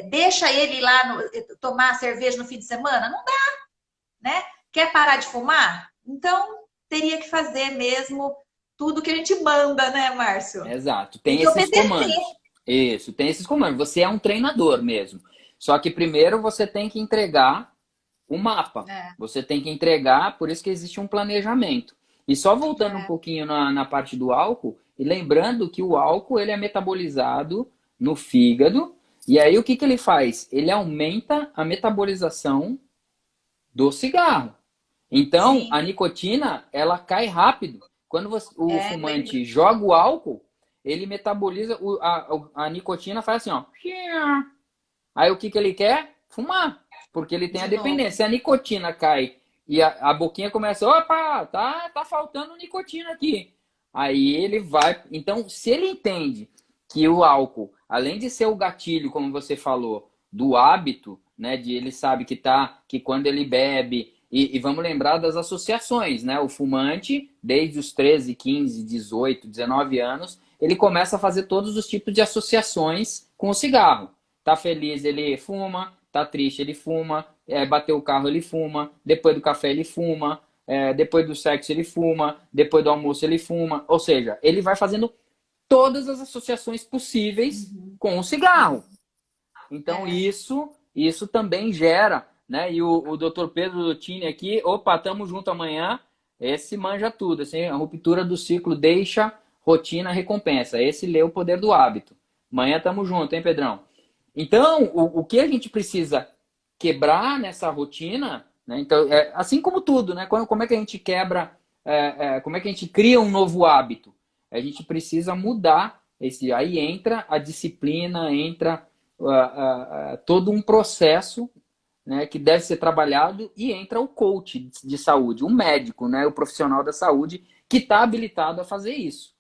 Deixa ele ir lá tomar cerveja no fim de semana? Não dá, né? Quer parar de fumar? Então, teria que fazer mesmo tudo que a gente manda, né, Márcio? Exato, Tem tem que esses obedecer. comandos. Isso, tem esses comandos. Você é um treinador mesmo. Só que primeiro você tem que entregar o mapa. É, Você tem que entregar, por isso que existe um planejamento. E só voltando um é, pouquinho na parte do álcool, e lembrando que o álcool ele é metabolizado no fígado, e aí o que, que ele faz? Ele aumenta a metabolização do cigarro. Então, a sim. nicotina, ela cai rápido. Quando o Lembro. fumante joga o álcool, ele metaboliza, a nicotina faz assim, ó. Aí o que, que ele quer? Fumar. Porque ele tem a De novo. dependência. Se a nicotina cai e a boquinha começa, opa, tá faltando nicotina aqui. Aí ele vai. Então, se ele entende que o álcool, além de ser o gatilho, como você falou, do hábito, né? De ele sabe que quando ele bebe. E vamos lembrar das associações, né? O fumante, desde os 13, 15, 18, 19 anos, ele começa a fazer todos os tipos de associações com o cigarro. Tá feliz, ele fuma. Tá triste, ele fuma. Bateu o carro, ele fuma. Depois do café, ele fuma. Depois do sexo, ele fuma. Depois do almoço, ele fuma. Ou seja, ele vai fazendo todas as associações possíveis Uhum. com o cigarro. Então, É. isso também gera, né? E o Dr. Pedro Lutini aqui, opa, tamo junto amanhã. Esse manja tudo, assim, a ruptura do ciclo deixa rotina recompensa. Esse lê o poder do hábito. Amanhã tamo junto, hein, Pedrão? Então, o que a gente precisa quebrar nessa rotina, né? Então, assim como tudo, né? Como é que a gente quebra, como é que a gente cria um novo hábito? A gente precisa mudar esse. Aí entra a disciplina, entra todo um processo, né, que deve ser trabalhado e entra o coach de saúde, o médico, né, o profissional da saúde que está habilitado a fazer isso,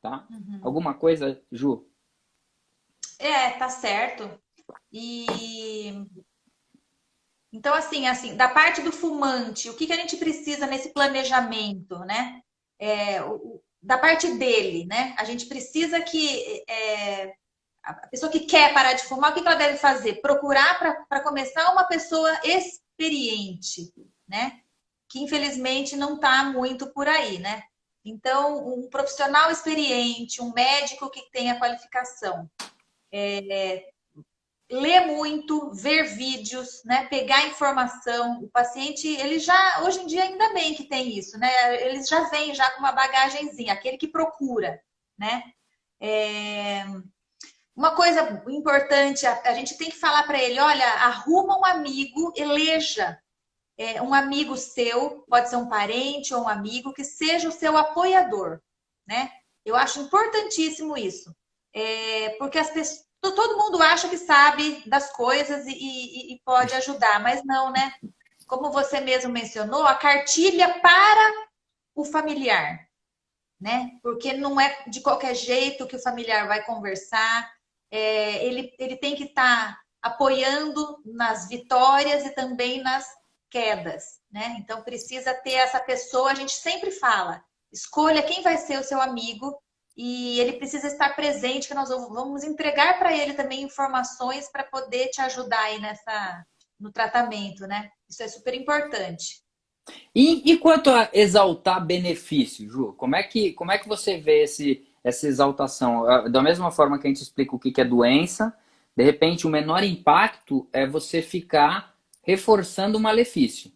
tá? Uhum. Alguma coisa, Ju? Tá certo. E então, assim, da parte do fumante, o que que a gente precisa nesse planejamento, né? Da parte dele, né? A gente precisa que a pessoa que quer parar de fumar, o que que ela deve fazer? Procurar para começar uma pessoa experiente, né? Que infelizmente não está muito por aí, né? Então, um profissional experiente, um médico que tenha qualificação, ler muito, ver vídeos, né? Pegar informação. O paciente, ele já, hoje em dia, ainda bem que tem isso, né? Eles já vêm já com uma bagagenzinha, aquele que procura, né? É... Uma coisa importante, a gente tem que falar para ele, olha, arruma um amigo, eleja um amigo seu, pode ser um parente ou um amigo, que seja o seu apoiador, né? Eu acho importantíssimo isso. Porque todo mundo acha que sabe das coisas e pode ajudar, mas não, né? Como você mesmo mencionou, a cartilha para o familiar, né? Porque não é de qualquer jeito que o familiar vai conversar, ele tem que estar apoiando nas vitórias e também nas quedas, né? Então precisa ter essa pessoa, a gente sempre fala, escolha quem vai ser o seu amigo e ele precisa estar presente, que nós vamos entregar para ele também informações para poder te ajudar aí no tratamento, né? Isso é super importante. E quanto a exaltar benefício, Ju? Como é que você vê essa exaltação? Da mesma forma que a gente explica o que é doença, de repente o menor impacto é você ficar reforçando o malefício.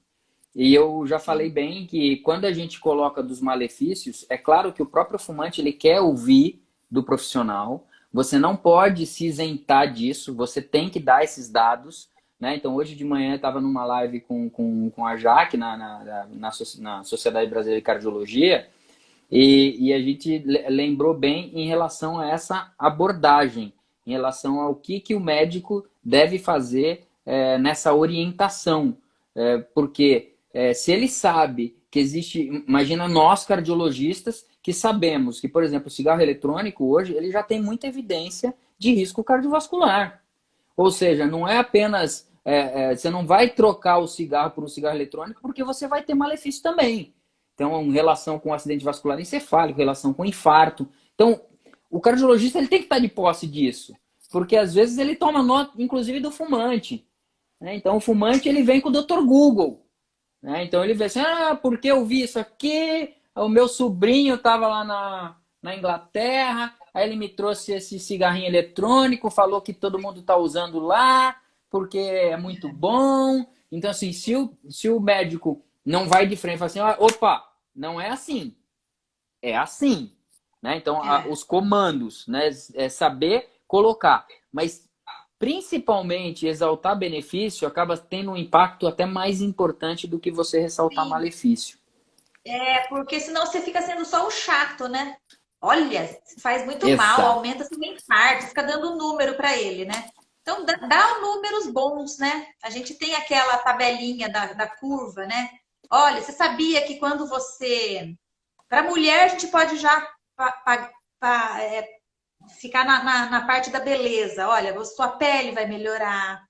E eu já falei Sim. bem que quando a gente coloca dos malefícios, é claro que o próprio fumante ele quer ouvir do profissional. Você não pode se isentar disso, você tem que dar esses dados. Né? Então, hoje de manhã eu estava numa live com a Jaque na Sociedade Brasileira de Cardiologia e a gente lembrou bem em relação a essa abordagem, em relação ao que o médico deve fazer nessa orientação. Porque se ele sabe que existe, imagina nós cardiologistas que sabemos que, por exemplo, o cigarro eletrônico hoje ele já tem muita evidência de risco cardiovascular. Ou seja, não é apenas você não vai trocar o cigarro por um cigarro eletrônico porque você vai ter malefício também. Então, em relação com acidente vascular encefálico, relação com infarto. Então, o cardiologista ele tem que estar de posse disso, porque às vezes ele toma nota, inclusive do fumante. Né? Então, o fumante ele vem com o Dr. Google. Né? Então, ele vê assim, porque eu vi isso aqui, o meu sobrinho estava lá na Inglaterra, aí ele me trouxe esse cigarrinho eletrônico, falou que todo mundo está usando lá, porque é muito bom. Então, assim, se o médico não vai de frente e fala assim, opa, não é assim, é assim. Né? Então, É. os comandos, né? É saber colocar. Mas, principalmente, exaltar benefício acaba tendo um impacto até mais importante do que você ressaltar Sim. malefício. Porque senão você fica sendo só o chato, né? Olha, faz muito mal, Exato. aumenta seu infarto, fica dando número para ele, né? Então, dá números bons, né? A gente tem aquela tabelinha da curva, né? Olha, você sabia que quando você. Para mulher, a gente pode já ficar na parte da beleza. Olha, a sua pele vai melhorar,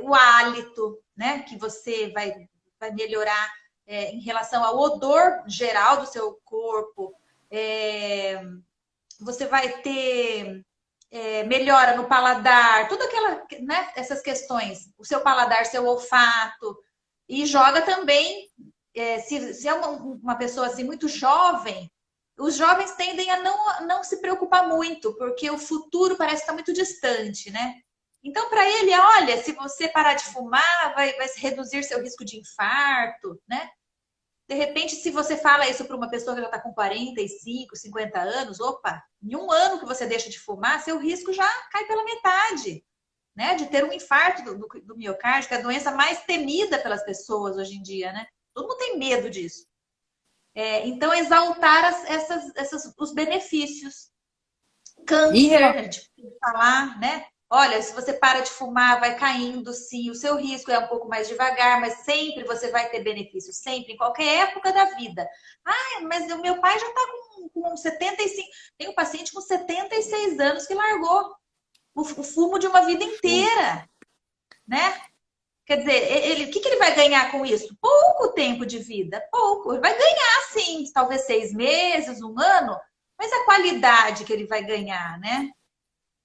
o hálito, né? Que você vai melhorar em relação ao odor geral do seu corpo. Você vai ter melhora no paladar, tudo aquela, né? Essas questões. O seu paladar, seu olfato. E joga também, se é uma pessoa assim muito jovem, os jovens tendem a não se preocupar muito, porque o futuro parece estar muito distante, né? Então, para ele, olha, se você parar de fumar, vai reduzir seu risco de infarto, né? De repente, se você fala isso para uma pessoa que já está com 45, 50 anos, opa, em um ano que você deixa de fumar, seu risco já cai pela metade, né? De ter um infarto do miocárdio, que é a doença mais temida pelas pessoas hoje em dia, né? Todo mundo tem medo disso. Então, exaltar os benefícios. Em Câncer, rela- a gente pode falar, né? Olha, se você para de fumar, vai caindo, sim. O seu risco é um pouco mais devagar, mas sempre você vai ter benefício, sempre, em qualquer época da vida. Ah, mas o meu pai já está com 75. Tem um paciente com 76 anos que largou o fumo de uma vida inteira, né? Quer dizer, o que ele vai ganhar com isso? Pouco tempo de vida, pouco. Ele vai ganhar, sim, talvez 6 meses, um ano, mas a qualidade que ele vai ganhar, né?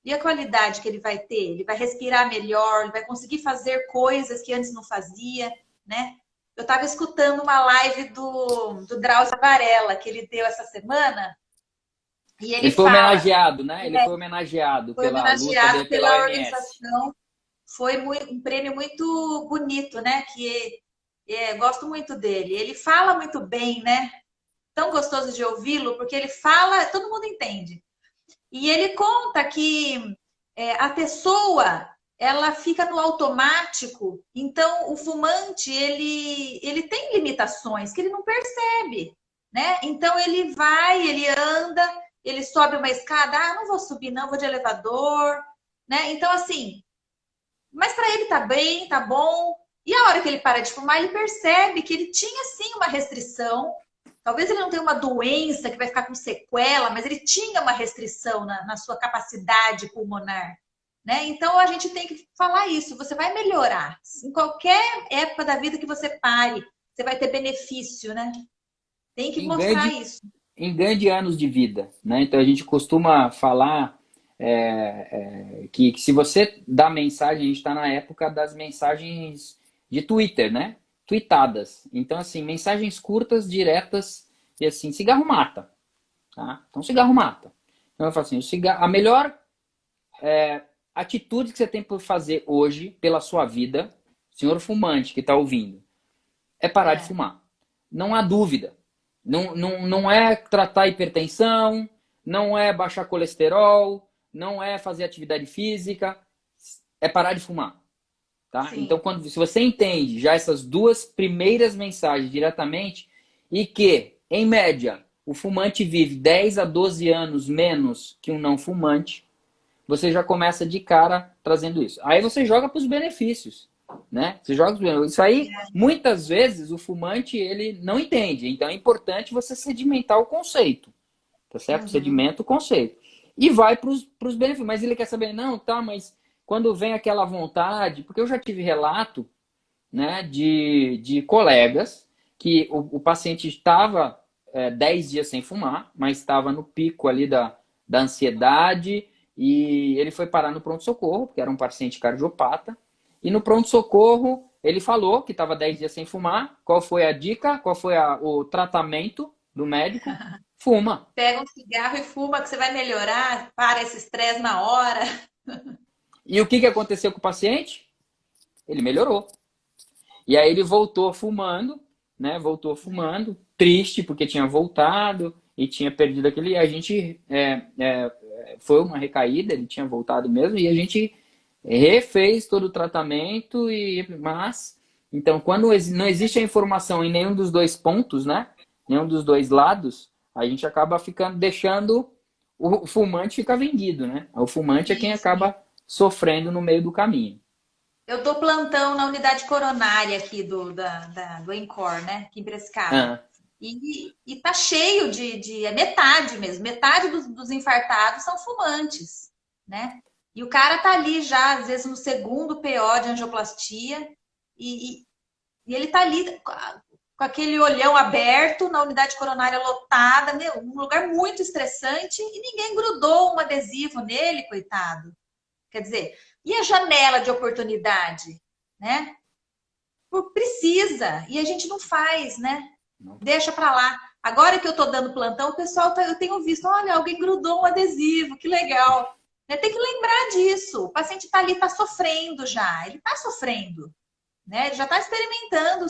E a qualidade que ele vai ter? Ele vai respirar melhor, ele vai conseguir fazer coisas que antes não fazia, né? Eu estava escutando uma live do Drauzio Varela, que ele deu essa semana, e ele Ele foi fala, homenageado, né? Ele foi homenageado foi pela luta homenageado dele pela pela OMS. organização, foi um prêmio muito bonito, né? Que gosto muito dele. Ele fala muito bem, né? Tão gostoso de ouvi-lo, porque ele fala, todo mundo entende. E ele conta que a pessoa ela fica no automático, então o fumante ele tem limitações que ele não percebe, né? Então ele vai, ele anda, ele sobe uma escada, não vou subir não, vou de elevador, né? Então, assim, mas para ele tá bem, tá bom. E a hora que ele para de fumar, ele percebe que ele tinha sim uma restrição. Talvez ele não tenha uma doença que vai ficar com sequela, mas ele tinha uma restrição na sua capacidade pulmonar. Né? Então a gente tem que falar isso. Você vai melhorar. Em qualquer época da vida que você pare, você vai ter benefício, né? Tem que mostrar isso. Em ganho de anos de vida, né? Então a gente costuma falar que se você dá mensagem, a gente está na época das mensagens de Twitter, né? Tweetadas. Então, assim, mensagens curtas, diretas, e assim, cigarro mata. Tá? Então, cigarro mata. Então, eu falo assim, a melhor atitude que você tem por fazer hoje pela sua vida, senhor fumante que está ouvindo, é parar de fumar. Não há dúvida. Não é tratar hipertensão, não é baixar colesterol, não é fazer atividade física, é parar de fumar. Tá? Então, se você entende já essas duas primeiras mensagens diretamente, e que, em média, o fumante vive 10 a 12 anos menos que um não fumante, você já começa de cara trazendo isso. Aí você joga para os benefícios. Né? Você joga os benefícios. Isso aí, muitas vezes, o fumante ele não entende. Então, é importante você sedimentar o conceito. Tá certo? Sedimenta o conceito. E vai para os benefícios. Mas ele quer saber, não, tá, mas quando vem aquela vontade, porque eu já tive relato, né, de colegas que o paciente estava 10 dias sem fumar, mas estava no pico ali da ansiedade e ele foi parar no pronto-socorro, porque era um paciente cardiopata, e no pronto-socorro ele falou que estava 10 dias sem fumar. Qual foi a dica? Qual foi o tratamento do médico? Fuma. Pega um cigarro e fuma que você vai melhorar, para esse estresse na hora. E o que aconteceu com o paciente? Ele melhorou. E aí ele voltou fumando, né? Voltou fumando, triste porque tinha voltado e tinha perdido aquele. A gente foi uma recaída, ele tinha voltado mesmo, e a gente refez todo o tratamento, mas então quando não existe a informação em nenhum dos dois pontos, né? Nenhum dos dois lados, a gente acaba deixando o fumante ficar vendido, né? O fumante é quem acaba sofrendo no meio do caminho. Eu dou plantão na unidade coronária aqui do ENCOR, né? Aqui em Piracicaba. E tá cheio é metade mesmo. Metade dos infartados são fumantes, né? E o cara tá ali já, às vezes, no segundo PO de angioplastia. E ele tá ali com aquele olhão aberto, na unidade coronária lotada, um lugar muito estressante, e ninguém grudou um adesivo nele, coitado. Quer dizer, e a janela de oportunidade, né? Precisa, e a gente não faz, né? Deixa para lá. Agora que eu tô dando plantão, o pessoal, eu tenho visto, olha, alguém grudou um adesivo, que legal. Tem que lembrar disso. O paciente tá ali, tá sofrendo já, ele tá sofrendo. Né? Ele já está experimentando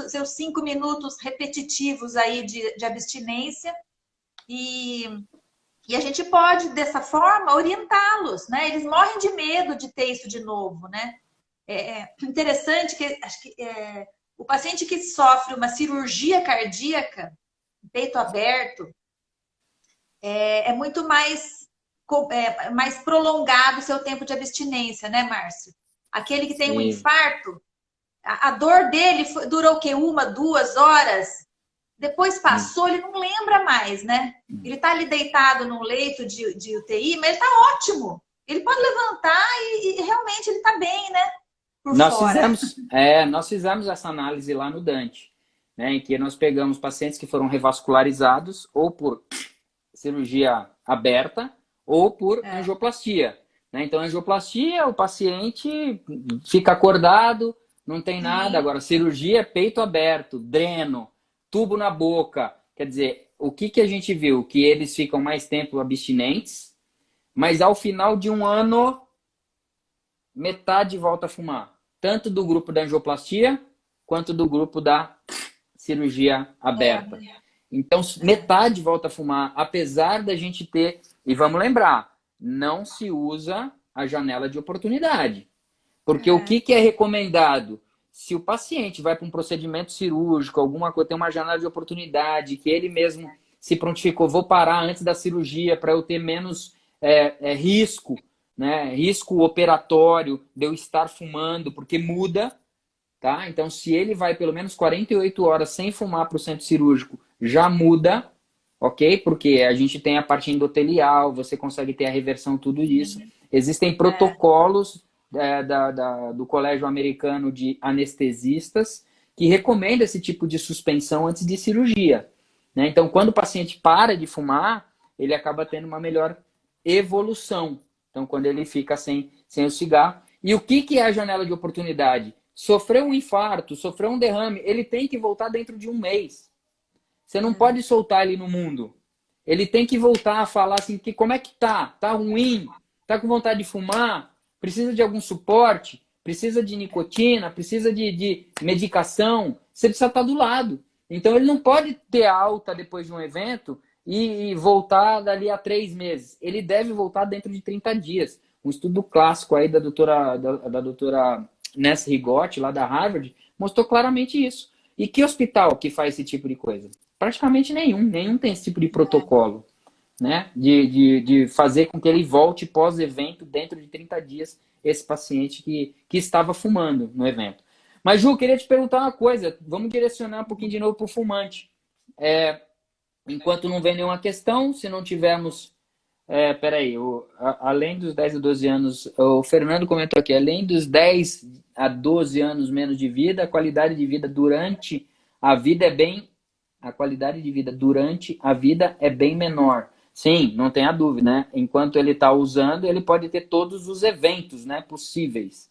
seus 5 minutos repetitivos aí de abstinência e a gente pode, dessa forma, orientá-los, né? Eles morrem de medo de ter isso de novo, né? É interessante que, acho que o paciente que sofre uma cirurgia cardíaca, peito aberto, é muito mais prolongado o seu tempo de abstinência, né, Márcio? Aquele que tem um infarto, a dor dele durou o quê? 1, 2 horas? Depois passou, ele não lembra mais, né? Ele tá ali deitado num leito de UTI, mas ele tá ótimo. Ele pode levantar e realmente ele tá bem, né? Nós fizemos essa análise lá no Dante, né? Em que nós pegamos pacientes que foram revascularizados ou por cirurgia aberta ou por angioplastia. Né? Então, angioplastia, o paciente fica acordado, não tem nada. Agora, cirurgia, peito aberto, dreno, tubo na boca. Quer dizer, o que a gente viu? Que eles ficam mais tempo abstinentes, mas ao final de 1 ano, metade volta a fumar. Tanto do grupo da angioplastia, quanto do grupo da cirurgia aberta. Então, metade volta a fumar, apesar da gente ter... E vamos lembrar, não se usa a janela de oportunidade. Porque o que é recomendado? Se o paciente vai para um procedimento cirúrgico, alguma coisa, tem uma janela de oportunidade, que ele mesmo se prontificou, vou parar antes da cirurgia para eu ter menos risco, né? Risco operatório de eu estar fumando, porque muda, tá? Então, se ele vai pelo menos 48 horas sem fumar para o centro cirúrgico, já muda, ok? Porque a gente tem a parte endotelial, você consegue ter a reversão, tudo isso. Existem protocolos do Colégio Americano de Anestesistas que recomenda esse tipo de suspensão antes de cirurgia, né? Então, quando o paciente para de fumar, ele acaba tendo uma melhor evolução. Então, quando ele fica sem o cigarro. E o que é a janela de oportunidade? Sofreu um infarto, sofreu um derrame, ele tem que voltar dentro de um mês. Você não pode soltar ele no mundo. Ele tem que voltar a falar assim, que como é que tá? Tá ruim? Tá com vontade de fumar? Precisa de algum suporte? Precisa de nicotina? Precisa de medicação? Você precisa estar do lado. Então ele não pode ter alta depois de um evento e voltar dali a 3 meses. Ele deve voltar dentro de 30 dias. Um estudo clássico aí da doutora Ness Rigotti, lá da Harvard, mostrou claramente isso. E que hospital que faz esse tipo de coisa? Praticamente nenhum tem esse tipo de protocolo, né? De fazer com que ele volte pós-evento dentro de 30 dias, esse paciente que estava fumando no evento. Mas, Ju, queria te perguntar uma coisa. Vamos direcionar um pouquinho de novo para o fumante. Enquanto não vem nenhuma questão, se não tivermos... peraí, além dos 10 a 12 anos, o Fernando comentou aqui, além dos 10 a 12 anos menos de vida, a qualidade de vida durante a vida a qualidade de vida durante a vida é bem menor. Sim, não tenha dúvida, né? Enquanto ele está usando, ele pode ter todos os eventos, né, possíveis.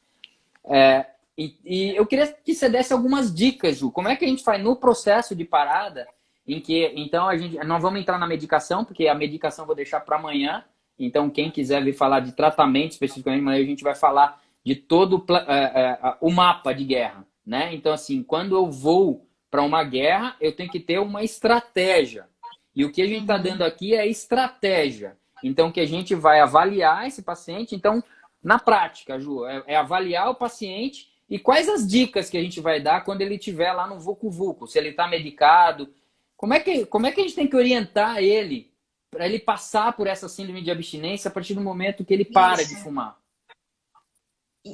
E eu queria que você desse algumas dicas, Ju. Como é que a gente faz no processo de parada, em que, então, a gente não vamos entrar na medicação, porque a medicação eu vou deixar para amanhã. Então, quem quiser vir falar de tratamento especificamente, amanhã a gente vai falar de todo o mapa de guerra, né? Então, assim, quando eu vou para uma guerra, eu tenho que ter uma estratégia. E o que a gente está dando aqui é estratégia. Então, que a gente vai avaliar esse paciente. Então, na prática, Ju, avaliar o paciente e quais as dicas que a gente vai dar quando ele estiver lá no vucu-vucu, se ele está medicado. Como é que a gente tem que orientar ele para ele passar por essa síndrome de abstinência a partir do momento que ele para de fumar?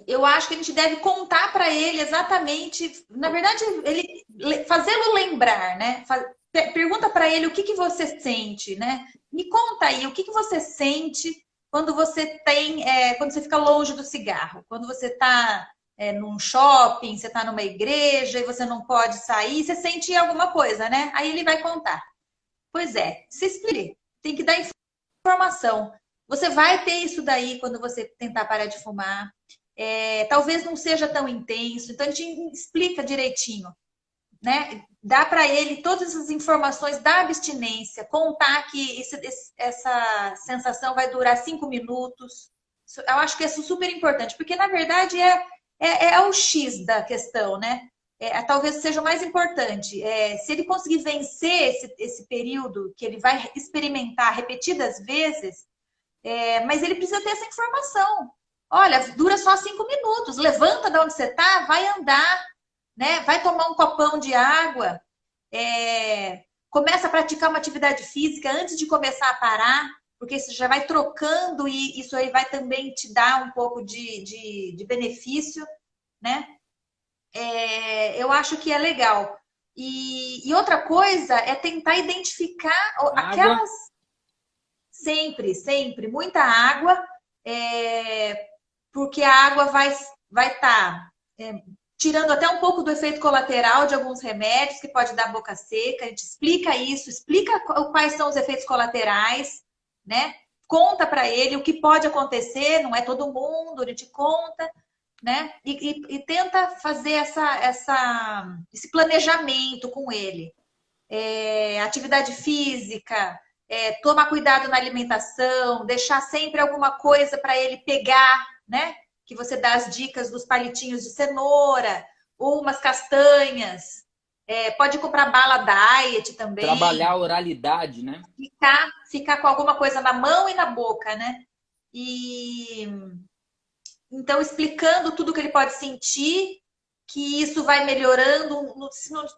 Eu acho que a gente deve contar para ele exatamente, na verdade, fazê-lo lembrar, né? Pergunta para ele o que você sente, né? Me conta aí o que você sente quando você quando você fica longe do cigarro, quando você está num shopping, você está numa igreja e você não pode sair, você sente alguma coisa, né? Aí ele vai contar. Pois é, se explique, tem que dar informação. Você vai ter isso daí quando você tentar parar de fumar. Talvez não seja tão intenso, então a gente explica direitinho, né? Dá para ele todas as informações da abstinência, contar que essa sensação vai durar 5 minutos. Eu acho que isso é super importante, porque na verdade é o X da questão, né? Talvez seja o mais importante. Se ele conseguir vencer esse período que ele vai experimentar repetidas vezes, mas ele precisa ter essa informação. Olha, dura só 5 minutos. Levanta de onde você está, vai andar, né? Vai tomar um copão de água. Começa a praticar uma atividade física antes de começar a parar, porque você já vai trocando e isso aí vai também te dar um pouco de benefício, né? Eu acho que é legal. E outra coisa é tentar identificar aquelas... Sempre, sempre. Muita água, porque a água vai estar tirando até um pouco do efeito colateral de alguns remédios que pode dar boca seca. A gente explica isso, explica quais são os efeitos colaterais, né? Conta para ele o que pode acontecer, não é todo mundo, a gente conta, né? E tenta fazer esse planejamento com ele. Atividade física, tomar cuidado na alimentação, deixar sempre alguma coisa para ele pegar, né? Que você dá as dicas dos palitinhos de cenoura, ou umas castanhas. Pode comprar bala diet também. Trabalhar a oralidade, né? Ficar com alguma coisa na mão e na boca, né? Então, explicando tudo que ele pode sentir, que isso vai melhorando. No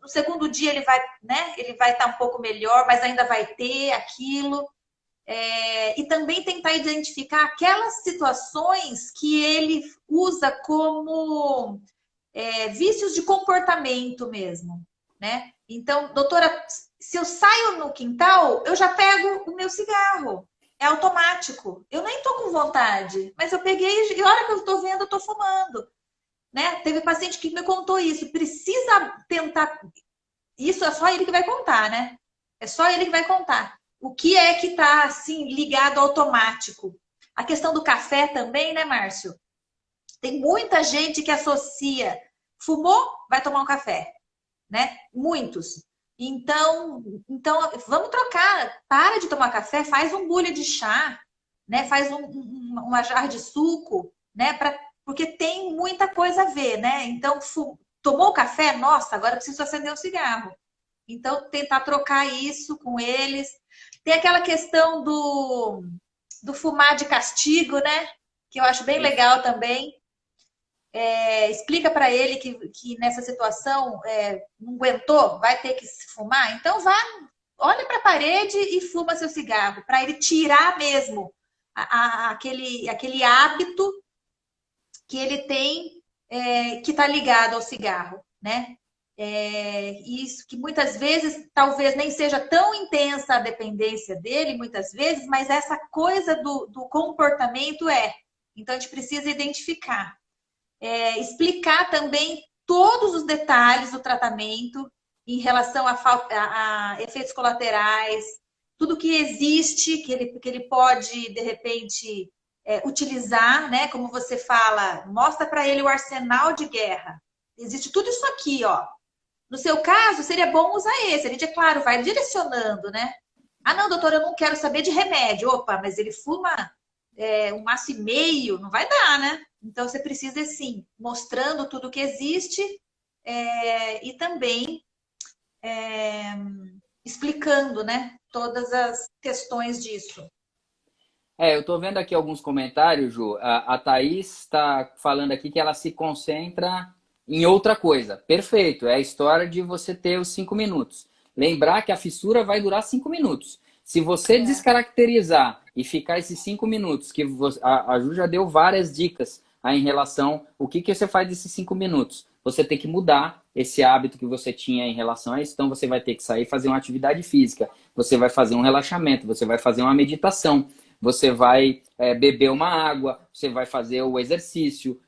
segundo dia ele vai, né? Ele vai estar um pouco melhor, mas ainda vai ter aquilo. E também tentar identificar aquelas situações que ele usa como vícios de comportamento mesmo, né? Então, doutora, se eu saio no quintal, eu já pego o meu cigarro. É automático. Eu nem tô com vontade, mas eu peguei e a hora que eu tô vendo, eu tô fumando, né? Teve paciente que me contou isso. Precisa tentar. Isso é só ele que vai contar, né? É só ele que vai contar. O que é que tá assim ligado automático? A questão do café também, né, Márcio? Tem muita gente que associa fumou, vai tomar um café, né? Muitos. Então vamos trocar. Para de tomar café, faz um bule de chá, né? Faz uma jarra de suco, né? Porque tem muita coisa a ver, né? Então, tomou café? Nossa, agora preciso acender um cigarro. Então, tentar trocar isso com eles. Tem aquela questão do fumar de castigo, né? Que eu acho bem legal também. Explica para ele que nessa situação não aguentou, vai ter que se fumar. Então, olha para a parede e fuma seu cigarro, para ele tirar mesmo aquele hábito que ele tem que está ligado ao cigarro, né? Isso que muitas vezes talvez nem seja tão intensa a dependência dele, muitas vezes, mas essa coisa do comportamento é. Então, a gente precisa identificar. Explicar também todos os detalhes do tratamento em relação a efeitos colaterais, tudo que existe, que ele pode, de repente, utilizar, né? Como você fala, mostra para ele o arsenal de guerra. Existe tudo isso aqui, ó. No seu caso, seria bom usar esse. A gente, é claro, vai direcionando, né? Ah, não, doutora, eu não quero saber de remédio. Opa, mas ele fuma um maço e meio, não vai dar, né? Então, você precisa, sim, mostrando tudo que existe e também explicando, né? Todas as questões disso. Eu tô vendo aqui alguns comentários, Ju. A Thaís está falando aqui que ela se concentra em outra coisa. Perfeito, é a história de você ter os 5 minutos. Lembrar que a fissura vai durar 5 minutos. Se você descaracterizar e ficar esses 5 minutos, que a Ju já deu várias dicas em relação ao que você faz desses 5 minutos. Você tem que mudar esse hábito que você tinha em relação a isso. Então, você vai ter que sair e fazer uma atividade física. Você vai fazer um relaxamento, você vai fazer uma meditação. Você vai beber uma água, você vai fazer o exercício,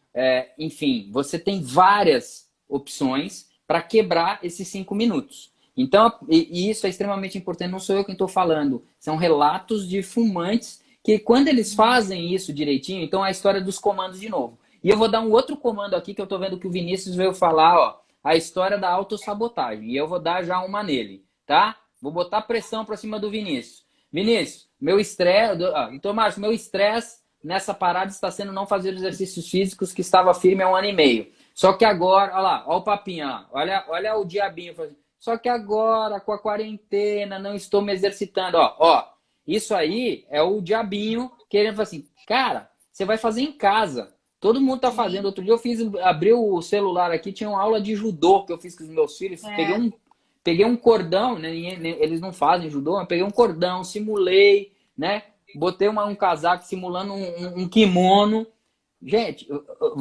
enfim, você tem várias opções para quebrar esses 5 minutos. Então, e isso é extremamente importante, não sou eu quem estou falando, são relatos de fumantes que quando eles fazem isso direitinho, então é a história dos comandos de novo. E eu vou dar um outro comando aqui que eu estou vendo que o Vinícius veio falar, ó, a história da autossabotagem, e eu vou dar já uma nele, tá? Vou botar pressão para cima do Vinícius. Vinícius, meu estresse, então, Márcio, meu estresse nessa parada está sendo não fazer exercícios físicos que estava firme há 1 ano e meio. Só que agora, olha lá, olha o papinho, olha o diabinho. Só que agora, com a quarentena, não estou me exercitando. Ó, isso aí é o diabinho querendo falar assim, cara, você vai fazer em casa. Todo mundo tá fazendo. Outro dia abri o celular aqui, tinha uma aula de judô que eu fiz com os meus filhos. Peguei um cordão, né? Eles não fazem judô, mas peguei um cordão, simulei, né? Botei um casaco simulando um kimono. Gente,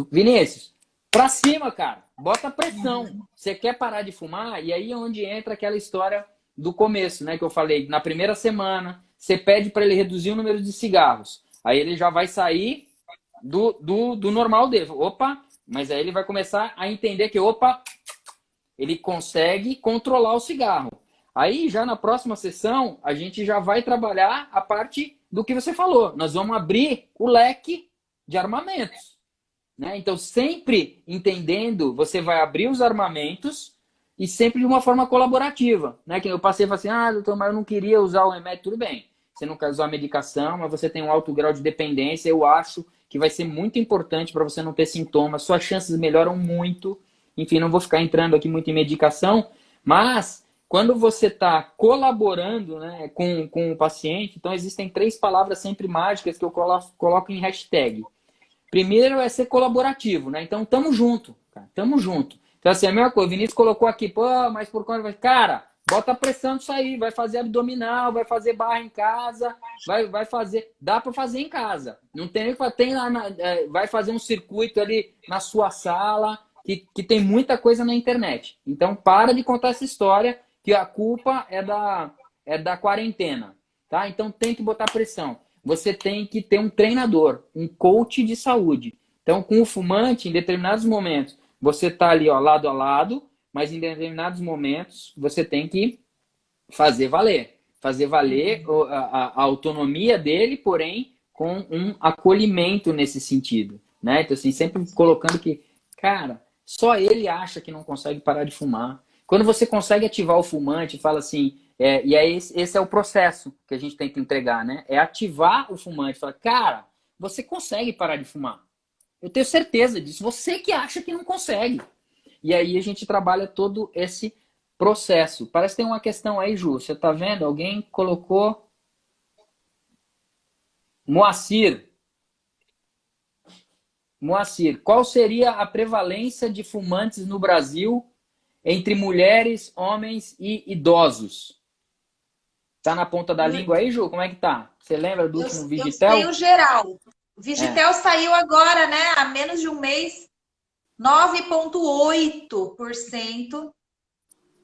Vinícius, pra cima, cara. Bota pressão. Você quer parar de fumar? E aí é onde entra aquela história do começo, né? Que eu falei. Na primeira semana, você pede para ele reduzir o número de cigarros. Aí ele já vai sair do normal dele. Opa, mas aí ele vai começar a entender que, opa, ele consegue controlar o cigarro. Aí, já na próxima sessão, a gente já vai trabalhar a parte do que você falou. Nós vamos abrir o leque de armamentos, né? Então, sempre entendendo, você vai abrir os armamentos e sempre de uma forma colaborativa, né? Que eu passei e falei assim, doutor, mas eu não queria usar o remédio. Tudo bem, você não quer usar a medicação, mas você tem um alto grau de dependência. Eu acho que vai ser muito importante para você não ter sintomas. Suas chances melhoram muito. Enfim, não vou ficar entrando aqui muito em medicação, mas quando você está colaborando, né, com o paciente, então existem 3 palavras sempre mágicas que eu coloco em hashtag. Primeiro é ser colaborativo, né? Então, tamo junto, cara, tamo junto. Então, assim, a mesma coisa, o Vinícius colocou aqui, pô, mas por conta... Cara, bota pressão nisso aí, vai fazer abdominal, vai fazer barra em casa, vai fazer... Dá para fazer em casa. Não tem nem que fazer, tem lá vai fazer um circuito ali na sua sala, que tem muita coisa na internet. Então, para de contar essa história, que a culpa é da quarentena, tá? Então, tem que botar pressão. Você tem que ter um treinador, um coach de saúde. Então, com o fumante, em determinados momentos, você está ali, ó, lado a lado, mas em determinados momentos você tem que fazer valer. Fazer valer a autonomia dele, porém, com um acolhimento nesse sentido, né? Então, assim, sempre colocando que, cara, só ele acha que não consegue parar de fumar. Quando você consegue ativar o fumante, fala assim, e aí esse é o processo que a gente tem que entregar, né? É ativar o fumante, fala, cara, você consegue parar de fumar. Eu tenho certeza disso. Você que acha que não consegue. E aí a gente trabalha todo esse processo. Parece que tem uma questão aí, Ju. Você está vendo? Alguém colocou... Moacir. Moacir, qual seria a prevalência de fumantes no Brasil entre mulheres, homens e idosos? Tá na ponta da língua aí, Ju? Como é que tá? Você lembra do último Vigitel? Eu sei o geral. O Vigitel saiu agora, né? Há menos de um mês, 9,8%.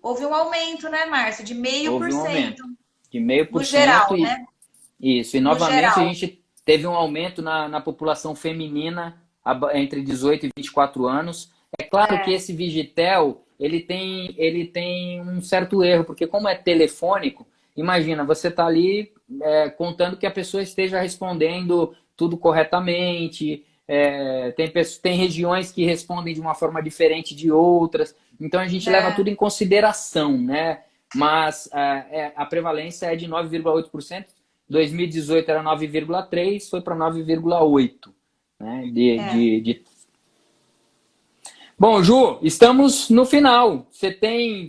Houve um aumento, né, Márcio? De Houve um 0,5%. aumento de 0,5%. No geral, né? Isso. E No novamente a geral. gente teve um aumento na população feminina entre 18 e 24 anos. É claro que esse Vigitel, ele tem um certo erro, porque como é telefônico, imagina, você está ali contando que a pessoa esteja respondendo tudo corretamente, tem regiões que respondem de uma forma diferente de outras, então a gente leva tudo em consideração, né? Mas a prevalência é de 9,8%, 2018 era 9,3%, foi para 9,8%. Né? Bom, Ju, estamos no final.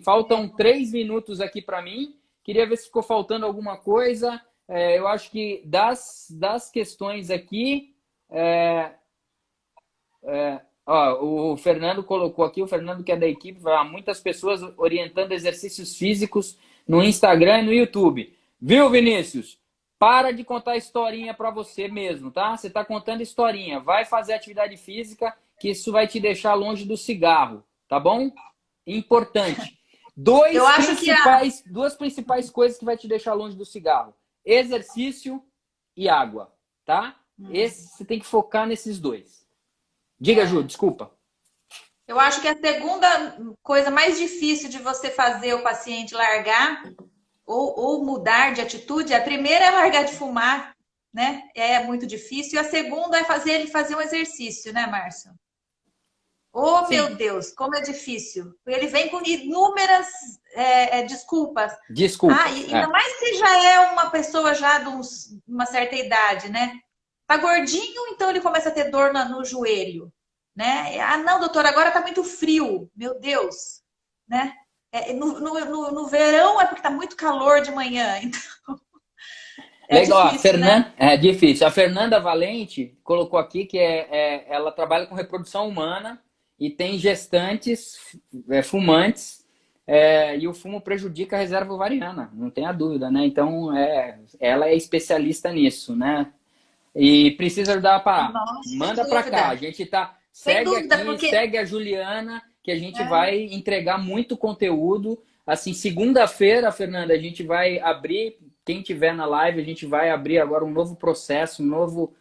Faltam 3 minutos aqui para mim. Queria ver se ficou faltando alguma coisa. Eu acho que das questões aqui, o Fernando colocou aqui, o Fernando que é da equipe, há muitas pessoas orientando exercícios físicos no Instagram e no YouTube. Viu, Vinícius? Para de contar historinha para você mesmo, tá? Você está contando historinha. Vai fazer atividade física, que isso vai te deixar longe do cigarro, tá bom? Importante. Duas principais coisas que vai te deixar longe do cigarro: exercício e água, tá? Você tem que focar nesses dois. Diga, Ju, desculpa. Eu acho que a segunda coisa mais difícil de você fazer o paciente largar ou mudar de atitude, a primeira é largar de fumar, né? É muito difícil. E a segunda é fazer ele fazer um exercício, né, Márcio? Oh, meu Deus, como é difícil. Ele vem com inúmeras desculpas. Ainda mais se já é uma pessoa já de uma certa idade, né? Tá gordinho, então ele começa a ter dor no joelho, né? Ah, não, doutor, agora tá muito frio. Meu Deus, né? No verão é porque tá muito calor de manhã, então Legal, difícil, né? É difícil. A Fernanda Valente colocou aqui que ela trabalha com reprodução humana e tem gestantes fumantes, e o fumo prejudica a reserva ovariana, não tenha dúvida, né? Então, ela é especialista nisso, né? E precisa ajudar a parar. Nossa, Manda para cá, a gente tá... Segue a Juliana, que a gente vai entregar muito conteúdo. Assim, segunda-feira, Fernanda, a gente vai abrir, quem tiver na live, a gente vai abrir agora um novo processo, um novo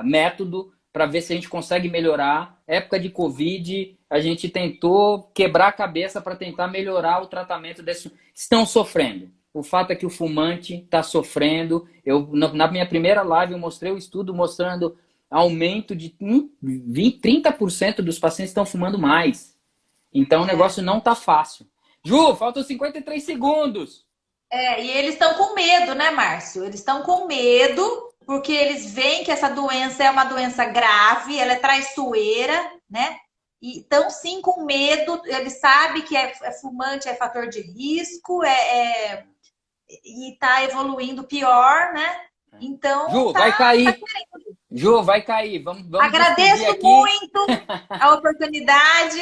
método para ver se a gente consegue melhorar. Época de Covid, a gente tentou quebrar a cabeça para tentar melhorar o tratamento desses que estão sofrendo. O fato é que o fumante está sofrendo. Na minha primeira live, eu mostrei o estudo mostrando aumento de 30% dos pacientes estão fumando mais. Então, o negócio não está fácil. Ju, faltam 53 segundos. E eles estão com medo, né, Márcio? Eles estão com medo porque eles veem que essa doença é uma doença grave, ela é traiçoeira, né? E estão sim com medo, eles sabem que fumante é fator de risco, e está evoluindo pior, né? Então, Ju, vai cair. Ju, vai cair. Vamos despedir Agradeço aqui. muito a oportunidade.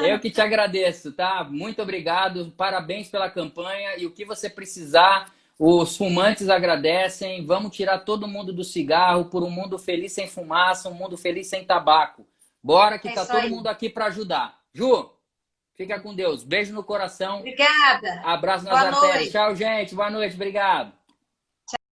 Eu que te agradeço, tá? Muito obrigado. Parabéns pela campanha. E o que você precisar, os fumantes agradecem. Vamos tirar todo mundo do cigarro por um mundo feliz sem fumaça, um mundo feliz sem tabaco. Bora que tá todo mundo aqui para ajudar. Ju, fica com Deus. Beijo no coração. Obrigada. Abraço nas Boa artérias. noite. Tchau, gente. Boa noite. Obrigado.